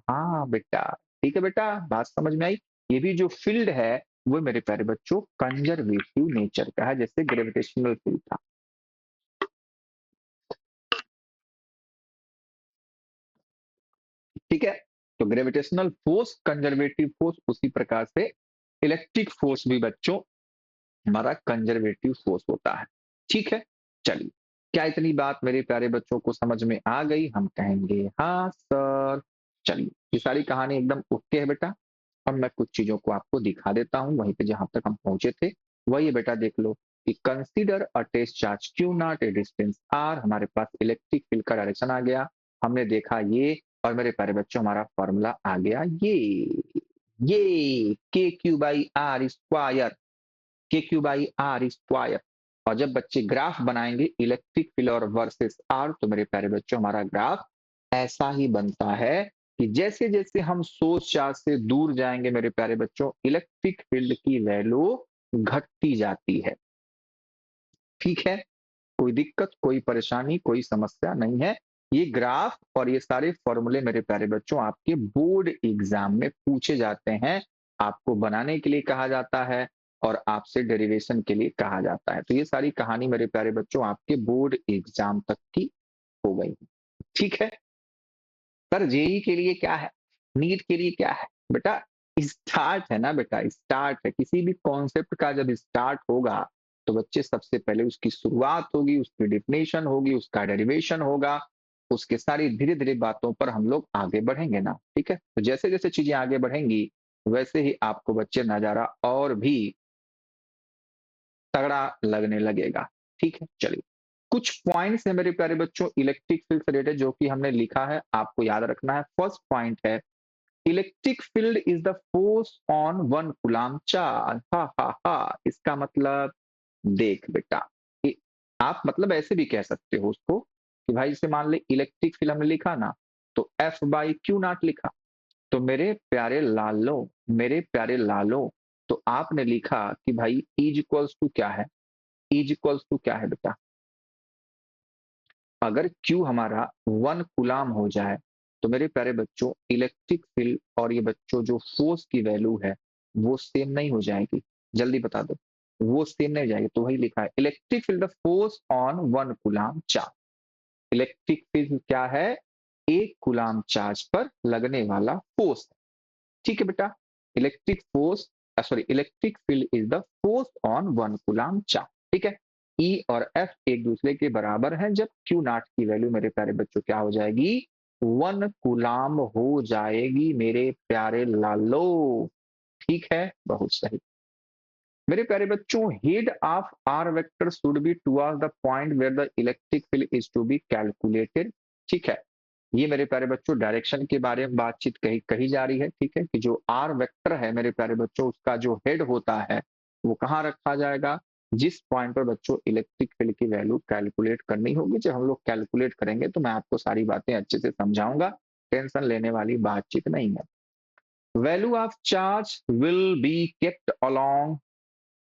हाँ बेटा, ठीक है बेटा, बात समझ में आई? ये भी जो फील्ड है वो मेरे प्यारे बच्चों कंजर्वेटिव नेचर का है, जैसे ग्रेविटेशनल फील्ड था। ठीक है? तो ग्रेविटेशनल फोर्स, कंजर्वेटिव फोर्स, उसी प्रकार से इलेक्ट्रिक फोर्स भी बच्चों हमारा कंजर्वेटिव फोर्स होता है। ठीक है? चलिए, क्या इतनी बात मेरे प्यारे बच्चों को समझ में आ गई? हम कहेंगे हाँ सर। चलिए, ये सारी कहानी एकदम ओके है बेटा। अब मैं कुछ चीजों को आपको दिखा देता हूं, वहीं पे जहां तक हम पहुंचे थे वही बेटा देख लो कि consider a test charge Q naught a distance R, हमारे पास इलेक्ट्रिक फील्ड का डायरेक्शन आ गया, हमने देखा ये, और मेरे प्यारे बच्चों हमारा फॉर्मूला आ गया ये के क्यू बाई आर स्क्वायर, के क्यू बाई आर स्क्वायर। और जब बच्चे ग्राफ बनाएंगे इलेक्ट्रिक फील्ड और वर्सेस आर, तो मेरे प्यारे बच्चों हमारा ग्राफ ऐसा ही बनता है कि जैसे जैसे हम सोर्स चार्ज से दूर जाएंगे मेरे प्यारे बच्चों, इलेक्ट्रिक फील्ड की वैल्यू घटती जाती है। ठीक है? कोई दिक्कत, कोई परेशानी, कोई समस्या नहीं है। ये ग्राफ और ये सारे फॉर्मूले मेरे प्यारे बच्चों आपके बोर्ड एग्जाम में पूछे जाते हैं, आपको बनाने के लिए कहा जाता है और आपसे डेरिवेशन के लिए कहा जाता है। तो ये सारी कहानी मेरे प्यारे बच्चों आपके बोर्ड एग्जाम तक की हो गई। ठीक है? सर जेई के लिए क्या है, नीट के लिए क्या है बेटा? स्टार्ट है ना बेटा, स्टार्ट है। किसी भी कॉन्सेप्ट का जब स्टार्ट होगा तो बच्चे सबसे पहले उसकी शुरुआत होगी, उसकी डिफिनेशन होगी, उसका डेरिवेशन होगा, उसके सारी धीरे धीरे बातों पर हम लोग आगे बढ़ेंगे ना। ठीक है? तो जैसे जैसे चीजें आगे बढ़ेंगी वैसे ही आपको बच्चे नजारा और भी तगड़ा लगने लगेगा। ठीक है? चलिए, कुछ पॉइंट्स है मेरे प्यारे बच्चों इलेक्ट्रिक फील्ड से रिलेटेड जो कि हमने लिखा है, आपको याद रखना है। फर्स्ट पॉइंट है electric field is the force on one coulomb charge. हा हा हा, इसका मतलब देख बेटा, कि आप मतलब ऐसे भी कह सकते हो उसको कि भाई जैसे मान ले इलेक्ट्रिक फील्ड हमने लिखा ना, तो एफ बाई क्यू नॉट लिखा, तो मेरे प्यारे लालो, मेरे प्यारे लालो, तो आपने लिखा कि भाई इज इक्वल्स टू क्या है, इज इक्वल्स टू क्या है बेटा? अगर Q हमारा 1 कूलम हो जाए तो मेरे प्यारे बच्चों इलेक्ट्रिक फील्ड और ये बच्चों जो फोर्स की वैल्यू है वो सेम नहीं हो जाएगी। जल्दी बता दो, वो सेम नहीं हो जाएगी। तो वही लिखा है electric field force on 1 coulomb charge. Electric field क्या है? 1 कूलम चार्ज पर लगने वाला फोर्स। ठीक है बेटा? Electric force, sorry, electric field is the force on 1 coulomb charge. ठीक है? ई और एफ एक दूसरे के बराबर हैं जब क्यू नॉट की वैल्यू मेरे प्यारे बच्चों क्या हो जाएगी? 1 कूलम हो जाएगी मेरे प्यारे लालो। ठीक है? बहुत सही। मेरे प्यारे बच्चों head of R vector should be towards the point where the electric field is to be calculated. ठीक है? ये मेरे प्यारे बच्चों डायरेक्शन के बारे में बातचीत कही कही जा रही है। ठीक है? कि जो आर वेक्टर है मेरे प्यारे बच्चों उसका जो हेड होता है वो कहाँ रखा जाएगा? जिस पॉइंट पर बच्चों इलेक्ट्रिक फील्ड की वैल्यू कैलकुलेट करनी होगी। जब हम लोग कैलकुलेट करेंगे तो मैं आपको सारी बातें अच्छे से समझाऊंगा, टेंशन लेने वाली बातचीत नहीं है। Value of charge will be kept along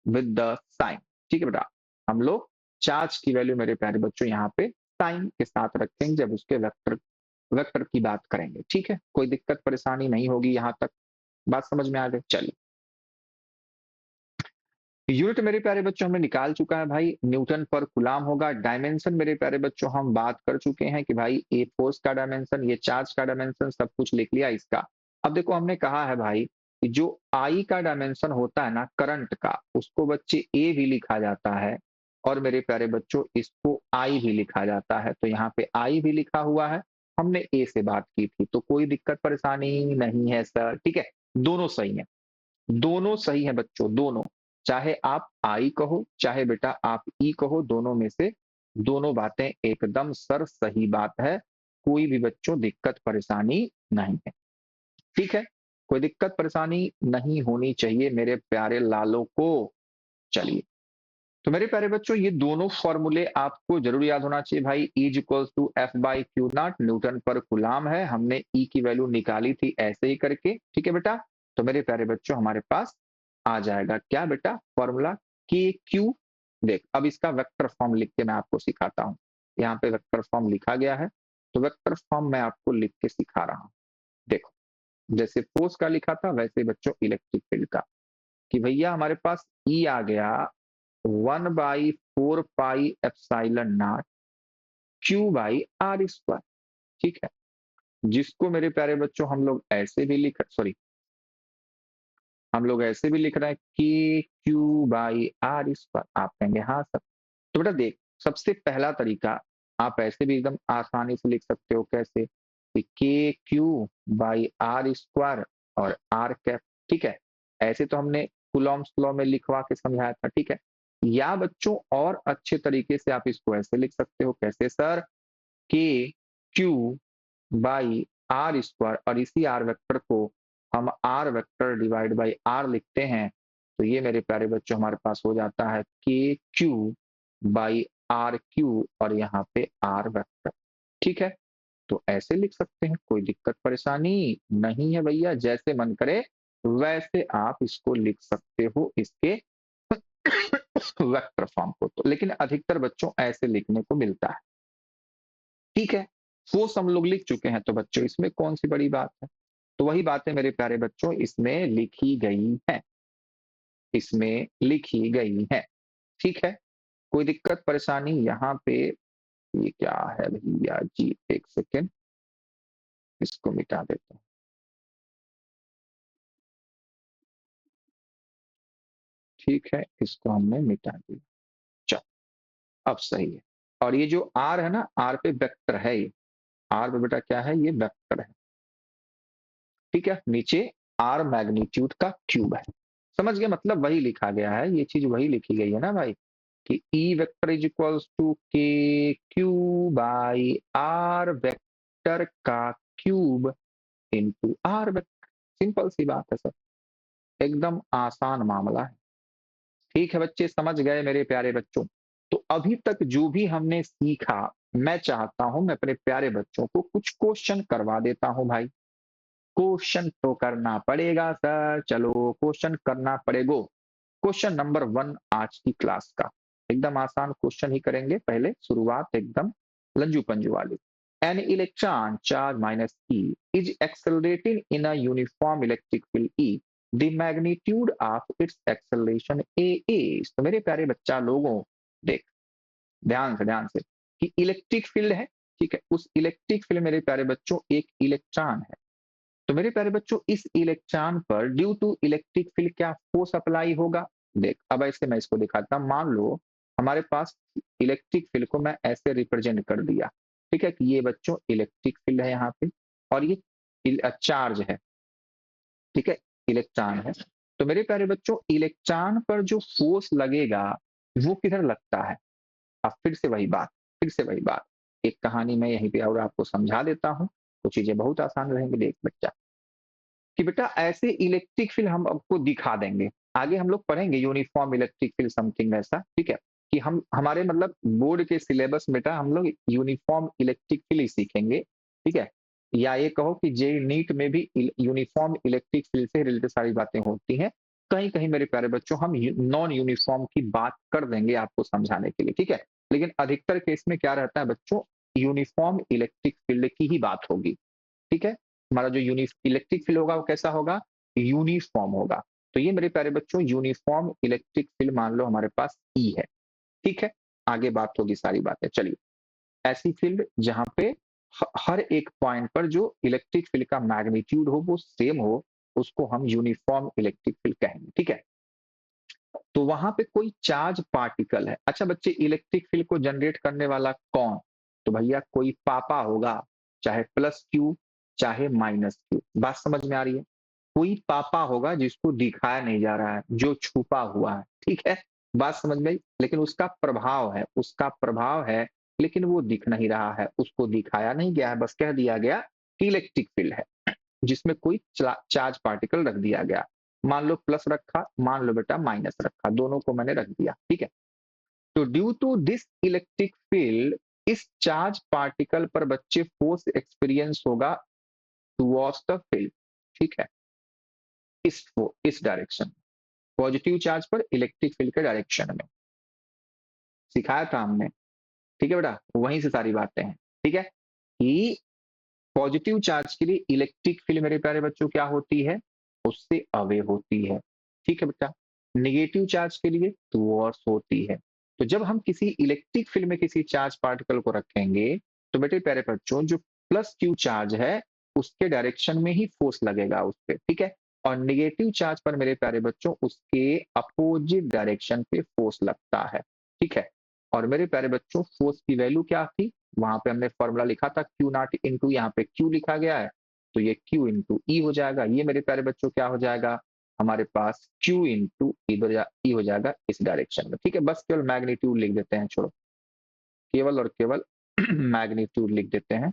with the sign. ठीक है बेटा? हम लोग चार्ज की वैल्यू मेरे प्यारे बच्चों यहाँ पे साइन के साथ रखेंगे जब उसके वेक्टर वेक्टर की बात करेंगे। ठीक है? कोई दिक्कत परेशानी नहीं होगी यहाँ तक, बात समझ में आ गई? चलिए, यूनिट मेरे प्यारे बच्चों हमने निकाल चुका है भाई, न्यूटन पर कूलम होगा। डायमेंशन मेरे प्यारे बच्चों हम बात कर चुके हैं कि भाई ए फोर्स का डायमेंशन, ये चार्ज का डायमेंशन, सब कुछ लिख लिया इसका। अब देखो हमने कहा है भाई कि जो आई का डायमेंशन होता है ना करंट का, उसको बच्चे ए भी लिखा जाता है और मेरे प्यारे बच्चों इसको आई भी लिखा जाता है। तो यहाँ पे आई भी लिखा हुआ है, हमने ए से बात की थी, तो कोई दिक्कत परेशानी नहीं है सर। ठीक है? दोनों सही है, दोनों सही है बच्चों, दोनों। चाहे आप आई कहो चाहे बेटा आप ई कहो, दोनों में से दोनों बातें एकदम सर सही बात है। कोई भी बच्चों दिक्कत परेशानी नहीं है। ठीक है? कोई दिक्कत परेशानी नहीं होनी चाहिए मेरे प्यारे लालों को। चलिए, तो मेरे प्यारे बच्चों ये दोनों फॉर्मूले आपको जरूर याद होना चाहिए भाई। E is equal to F by Q naught, Newton पर गुलाम है, हमने ई की वैल्यू निकाली थी ऐसे ही करके। ठीक है बेटा? तो मेरे प्यारे बच्चों हमारे पास आ जाएगा क्या बेटा? फॉर्मूला के क्यू, देख अब इसका वेक्टर फॉर्म लिख के मैं आपको सिखाता हूँ। यहाँ पे वेक्टर फॉर्म लिखा गया है, तो वेक्टर फॉर्म मैं आपको लिख के सिखा रहा हूँ। देखो, जैसे फोर्स का लिखा था वैसे बच्चों इलेक्ट्रिक फील्ड का, कि भैया हमारे पास ई आ गया 1/4 pi epsilon not Q by R square. ठीक है, जिसको मेरे प्यारे बच्चों हम लोग ऐसे भी लिख रहे हैं कि क्यू बाई आर स्क्वायर। आप कहेंगे हाँ सर, तो बेटा देख, सबसे पहला तरीका आप ऐसे भी एकदम आसानी से लिख सकते हो। कैसे? कि के क्यू बाई आर स्क्वायर और आर कैप। ठीक है, ऐसे तो हमने कूलॉम्स लॉ में लिखवा के समझाया था। ठीक है, या बच्चों और अच्छे तरीके से आप इसको ऐसे लिख सकते हो। कैसे सर? के क्यू बाई आर स्क्वायर, और इसी आर वेक्टर को हम R vector divide by R लिखते हैं, तो ये मेरे प्यारे बच्चों हमारे पास हो जाता है के क्यू बाई आर क्यू और यहाँ पे आर वेक्टर। ठीक है, तो ऐसे लिख सकते हैं, कोई दिक्कत परेशानी नहीं है भैया। जैसे मन करे वैसे आप इसको लिख सकते हो, इसके वेक्टर फॉर्म को। तो लेकिन अधिकतर बच्चों ऐसे लिखने को मिलता है। ठीक है, फोर्स हम लोग लिख चुके हैं, तो बच्चों इसमें कौन सी बड़ी बात है। तो वही बातें मेरे प्यारे बच्चों इसमें लिखी गई है, इसमें लिखी गई है। ठीक है, कोई दिक्कत परेशानी यहाँ पे? ये क्या है भैया जी, एक सेकेंड, इसको मिटा देता हूँ। ठीक है, इसको हमने मिटा दिया। चलो, अब सही है। और ये जो आर है ना, आर पे वेक्टर है, ये आर पे बेटा क्या है, ये वेक्टर है। ठीक है, नीचे आर मैग्नीट्यूड का क्यूब है। समझ गए? मतलब वही लिखा गया है, ये चीज वही लिखी गई है ना भाई, कि E vector is equals to K Q by R vector का cube into R vector. Simple सी बात है सर, एकदम आसान मामला है। ठीक है बच्चे, समझ गए मेरे प्यारे बच्चों? तो अभी तक जो भी हमने सीखा, मैं चाहता हूं मैं अपने प्यारे बच्चों को कुछ क्वेश्चन करवा देता हूं भाई। क्वेश्चन तो करना पड़ेगा सर, चलो क्वेश्चन करना पड़ेगा। क्वेश्चन नंबर 1 आज की क्लास का, एकदम आसान क्वेश्चन ही करेंगे। पहले शुरुआत एकदम लंजू पंजू वाली। An electron charge minus E is accelerating in a uniform electric field E. The magnitude of its acceleration A is। तो मेरे प्यारे बच्चा लोगों, देख ध्यान से कि इलेक्ट्रिक फील्ड है। ठीक है, उस इलेक्ट्रिक फील्ड मेरे प्यारे बच्चों एक इलेक्ट्रॉन है। तो मेरे प्यारे बच्चों इस इलेक्ट्रॉन पर ड्यू टू इलेक्ट्रिक फील्ड क्या फोर्स अप्लाई होगा? देख अब ऐसे मैं इसको दिखाता हूं। मान लो हमारे पास इलेक्ट्रिक फील्ड को मैं ऐसे रिप्रेजेंट कर दिया। ठीक है, कि ये बच्चों इलेक्ट्रिक फील्ड है यहाँ पे, और ये चार्ज है। ठीक है, इलेक्ट्रॉन है। तो मेरे प्यारे बच्चों इलेक्ट्रॉन पर जो फोर्स लगेगा वो किधर लगता है? अब फिर से वही बात, एक कहानी मैं यहीं पे और आपको समझा देता हूँ, तो चीजें बहुत आसान रहेंगी। देख बच्चा, कि बेटा ऐसे इलेक्ट्रिक फील्ड हम आपको दिखा देंगे। आगे हम लोग पढ़ेंगे यूनिफॉर्म इलेक्ट्रिक फील्ड समथिंग ऐसा। ठीक है, कि हम हमारे मतलब बोर्ड के सिलेबस में बेटा हम लोग यूनिफॉर्म इलेक्ट्रिक फील्ड ही सीखेंगे। ठीक है, या ये कहो कि जे नीट में भी यूनिफॉर्म इलेक्ट्रिक फील्ड से रिलेटेड सारी बातें होती हैं। कहीं कहीं मेरे प्यारे बच्चों हम नॉन यूनिफॉर्म की बात कर देंगे आपको समझाने के लिए। ठीक है, लेकिन अधिकतर केस में क्या रहता है बच्चों, यूनिफॉर्म इलेक्ट्रिक फील्ड की ही बात होगी। ठीक है, हमारा जो इलेक्ट्रिक फील्ड होगा वो कैसा होगा? यूनिफॉर्म होगा। तो ये मेरे प्यारे बच्चों यूनिफॉर्म इलेक्ट्रिक फील्ड मान लो हमारे पास ई है। ठीक है, आगे बात होगी सारी बातें। चलिए, ऐसी फील्ड जहां पे हर एक पॉइंट पर जो इलेक्ट्रिक फील्ड का मैग्नीट्यूड हो वो सेम हो, उसको हम यूनिफॉर्म इलेक्ट्रिक फील्ड कहेंगे। ठीक है, तो वहां पे कोई चार्ज पार्टिकल है। अच्छा बच्चे, इलेक्ट्रिक फील्ड को जनरेट करने वाला कौन? तो भैया कोई पापा होगा, चाहे प्लस क्यू चाहे माइनस क्यू। बात समझ में आ रही है? कोई पापा होगा जिसको दिखाया नहीं जा रहा है, जो छुपा हुआ है। ठीक है, बात समझ में आई? लेकिन उसका प्रभाव है, लेकिन वो दिख नहीं रहा है, उसको दिखाया नहीं गया है, बस कह दिया गया कि इलेक्ट्रिक फील्ड है जिसमें कोई चार्ज पार्टिकल रख दिया गया। मान लो प्लस रखा, मान लो बेटा माइनस रखा, दोनों को मैंने रख दिया। ठीक है, तो due to this electric field, इस चार्ज पार्टिकल पर बच्चे फोर्स एक्सपीरियंस होगा टुवर्ड्स द फील्ड। ठीक है, इस डायरेक्शन पॉजिटिव चार्ज पर इलेक्ट्रिक फील्ड के डायरेक्शन में, सिखाया था हमने, ठीक है बेटा, वहीं से सारी बातें हैं, ठीक है, कि पॉजिटिव चार्ज के लिए इलेक्ट्रिक फील्ड मेरे प्यारे बच्चों क्या होती है, उससे अवे होती है, ठीक है बेटा। नेगेटिव चार्ज के लिए टुवर्ड्स होती है। तो जब हम किसी इलेक्ट्रिक फील्ड में किसी चार्ज पार्टिकल को रखेंगे, तो बेटे प्यारे बच्चों जो प्लस क्यू चार्ज है उसके डायरेक्शन में ही फोर्स लगेगा उस पर, ठीक है। और नेगेटिव चार्ज पर मेरे प्यारे बच्चों उसके अपोजिट डायरेक्शन पे फोर्स लगता है, ठीक है। और मेरे प्यारे बच्चों फोर्स की वैल्यू क्या थी, वहां पे हमने फॉर्मूला लिखा था क्यू नॉट इंटू, यहाँ पे क्यू लिखा गया है, तो ये क्यू इंटू ई हो जाएगा। ये मेरे प्यारे बच्चों क्या हो जाएगा, हमारे पास क्यू इंटू ई हो जाएगा इस डायरेक्शन में, ठीक है। बस केवल मैग्नीट्यूड लिख देते हैं, छोड़ो, केवल और केवल मैग्नीट्यूड लिख देते हैं।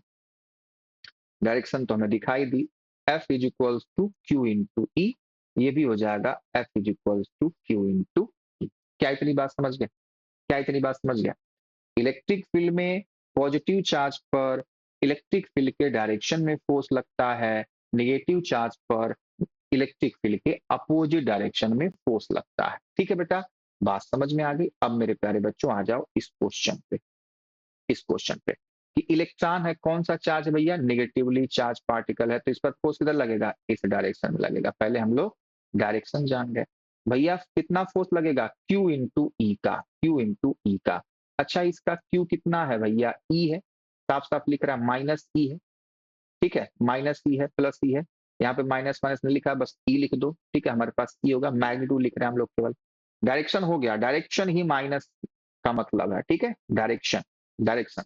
डायरेक्शन तो हमें दिखाई दी, F is equals to Q into E, ये भी हो जाएगा F is equals to Q into E. क्या इतनी बात समझ गए, क्या इतनी बात समझ गया। इलेक्ट्रिक फील्ड में पॉजिटिव चार्ज पर इलेक्ट्रिक फील्ड के डायरेक्शन में फोर्स लगता है, नेगेटिव चार्ज पर इलेक्ट्रिक फील्ड के अपोजिट डायरेक्शन में फोर्स लगता है, ठीक है बेटा। बात समझ में आ गई। अब मेरे प्यारे बच्चों आ जाओ इस क्वेश्चन पे, इस क्वेश्चन पे कि इलेक्ट्रॉन है, कौन सा चार्ज है भैया, नेगेटिवली चार्ज पार्टिकल है, तो इस पर फोर्स किधर लगेगा, इस डायरेक्शन में लगेगा। पहले हम लोग डायरेक्शन जान गए भैया, कितना फोर्स लगेगा, Q इंटू ई का, Q इंटू ई का। अच्छा इसका Q कितना है भैया, E है, साफ साफ लिख रहा है माइनस E है, ठीक है, माइनस E है, प्लस E है, यहाँ पे माइनस माइनस नहीं लिखा, बस E लिख दो, ठीक है, हमारे पास E होगा, मैग्नीट्यूड लिख रहे हैं हम लोग केवल। डायरेक्शन हो गया, डायरेक्शन ही माइनस का मतलब है, ठीक है, डायरेक्शन, डायरेक्शन।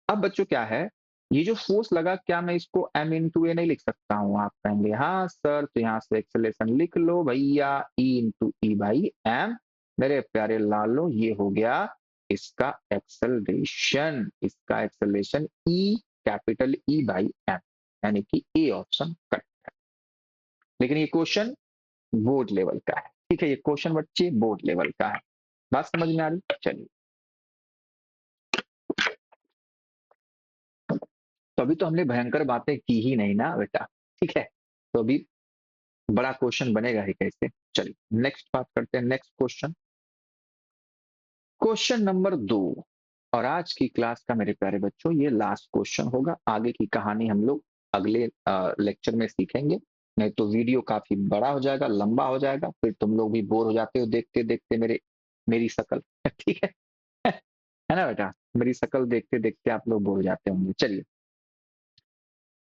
अब बच्चों क्या है, ये जो फोर्स लगा, क्या मैं इसको m इंटू ए नहीं लिख सकता हूँ, आप कहेंगे हाँ सर, तो यहाँ से एक्सेलेरेशन लिख लो भैया, E into E by M. मेरे प्यारे लालो ये हो गया इसका एक्सेलरेशन, इसका acceleration E, capital E by M, यानी कि ए ऑप्शन करेक्ट है। लेकिन ये क्वेश्चन बोर्ड लेवल का है, ठीक है, ये क्वेश्चन बच्चे बोर्ड लेवल का है। बात समझ में आ रही, चलिए। तो अभी तो हमने भयंकर बातें की ही नहीं ना बेटा, ठीक है, तो अभी बड़ा क्वेश्चन बनेगा ही कैसे। चलिए नेक्स्ट बात करते हैं, नेक्स्ट क्वेश्चन, क्वेश्चन नंबर 2। और आज की क्लास का मेरे प्यारे बच्चों ये लास्ट क्वेश्चन होगा, आगे की कहानी हम लोग अगले लेक्चर में सीखेंगे, नहीं तो वीडियो काफी बड़ा हो जाएगा, लंबा हो जाएगा, फिर तुम लोग भी बोर हो जाते हो देखते देखते मेरी शकल ठीक है है ना बेटा, मेरी शकल देखते देखते आप लोग बोर हो जाते होंगे। चलिए,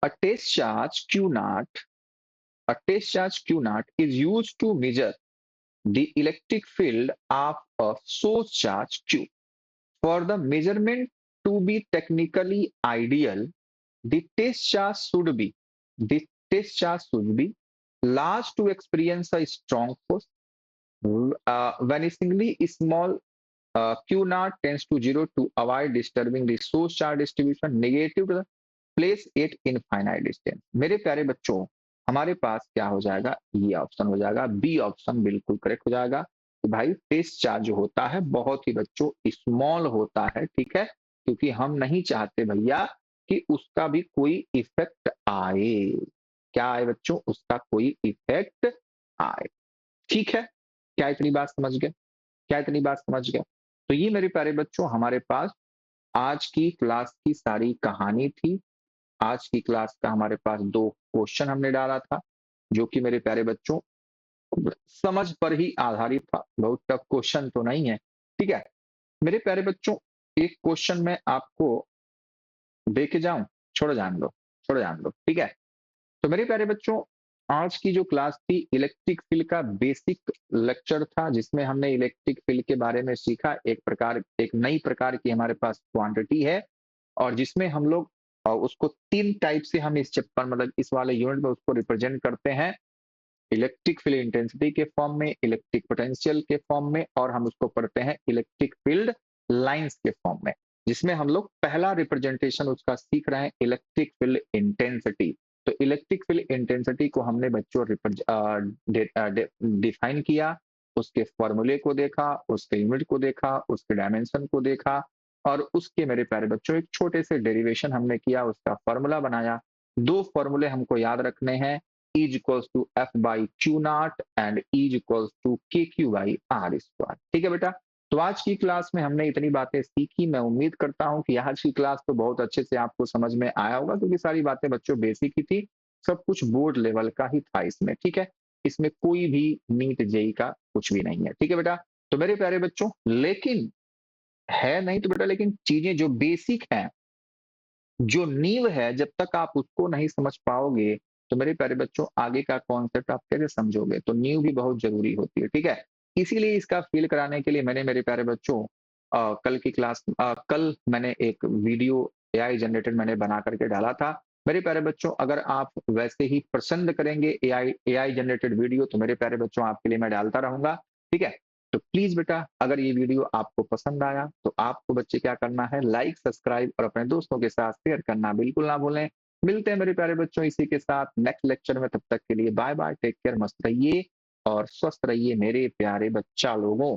a test charge Q naught, a test charge Q naught is used to measure the electric field of a source charge Q. For the measurement to be technically ideal, the test charge should be the test charge should be large to experience a strong force. Vanishingly small Q naught tends to zero to avoid disturbing the source charge distribution. Negative to the place it in finite distance. मेरे प्यारे बच्चों हमारे पास क्या हो जाएगा, ये ऑप्शन हो जाएगा, बी ऑप्शन बिल्कुल करेक्ट हो जाएगा कि भाई टेस्ट चार्ज जो होता है बहुत ही बच्चों स्मॉल होता है, ठीक है, क्योंकि हम नहीं चाहते भैया कि उसका भी कोई इफेक्ट आए, क्या आए बच्चों, उसका कोई इफेक्ट आए, ठीक है। क्या इतनी बात समझ गए, क्या इतनी बात समझ गए। तो ये मेरे प्यारे बच्चों हमारे पास आज की क्लास की सारी कहानी थी। आज की क्लास का हमारे पास 2 क्वेश्चन हमने डाला था, जो कि मेरे प्यारे बच्चों समझ पर ही आधारित था, बहुत टफ क्वेश्चन तो नहीं है, ठीक है। मेरे प्यारे बच्चों एक क्वेश्चन मैं आपको दे के जाऊं, छोड़ो जान दो, छोड़ो जान दो, ठीक है। तो मेरे प्यारे बच्चों आज की जो क्लास थी इलेक्ट्रिक फील्ड का बेसिक लेक्चर था, जिसमें हमने इलेक्ट्रिक फील्ड के बारे में सीखा, एक नई प्रकार की हमारे पास क्वांटिटी है, और जिसमें हम लोग उसको 3 टाइप से हम इस चैप्टर मतलब इस वाले यूनिट में उसको रिप्रेजेंट करते हैं, इलेक्ट्रिक फील्ड इंटेंसिटी के फॉर्म में, इलेक्ट्रिक पोटेंशियल के फॉर्म में, और हम उसको पढ़ते हैं इलेक्ट्रिक फील्ड लाइंस के फॉर्म में, जिसमें हम लोग पहला रिप्रेजेंटेशन उसका सीख रहे हैं इलेक्ट्रिक फील्ड इंटेंसिटी। तो इलेक्ट्रिक फील्ड इंटेंसिटी को हमने बच्चों डिफाइन किया, उसके फॉर्मूले को देखा, उसके यूनिट को देखा, उसके डायमेंशन को देखा, और उसके मेरे प्यारे बच्चों एक छोटे से डेरिवेशन हमने किया, उसका फॉर्मूला बनाया। 2 फॉर्मूले हमको याद रखने हैं, is equals to F by Q naught and is equals to K Q by R square. ठीक है बेटा, तो आज की क्लास में हमने इतनी बातें सीखी। मैं उम्मीद करता हूं कि आज की क्लास तो बहुत अच्छे से आपको समझ में आया होगा, क्योंकि सारी बातें बच्चों बेसिक ही थी, सब कुछ बोर्ड लेवल का ही था इसमें। ठीक है, इसमें कोई भी नीट जेई का कुछ भी नहीं है। ठीक है बेटा, तो मेरे प्यारे बच्चों, लेकिन है नहीं तो बेटा, लेकिन चीजें जो बेसिक हैं, जो नींव है, जब तक आप उसको नहीं समझ पाओगे तो मेरे प्यारे बच्चों आगे का कॉन्सेप्ट आप कैसे समझोगे। तो नींव भी बहुत जरूरी होती है। ठीक है, इसीलिए इसका फील कराने के लिए मैंने मेरे प्यारे बच्चों कल की क्लास कल मैंने एक वीडियो एआई जनरेटेड मैंने बना करके डाला था। मेरे प्यारे बच्चों, अगर आप वैसे ही पसंद करेंगे एआई एआई जनरेटेड वीडियो, तो मेरे प्यारे बच्चों आपके लिए मैं डालता रहूंगा। ठीक है, तो प्लीज बेटा, अगर ये वीडियो आपको पसंद आया तो आपको बच्चे क्या करना है, लाइक सब्सक्राइब और अपने दोस्तों के साथ शेयर करना बिल्कुल ना भूलें। मिलते हैं मेरे प्यारे बच्चों इसी के साथ नेक्स्ट लेक्चर में। तब तक के लिए बाय बाय, टेक केयर, मस्त रहिए और स्वस्थ रहिए मेरे प्यारे बच्चा लोगों।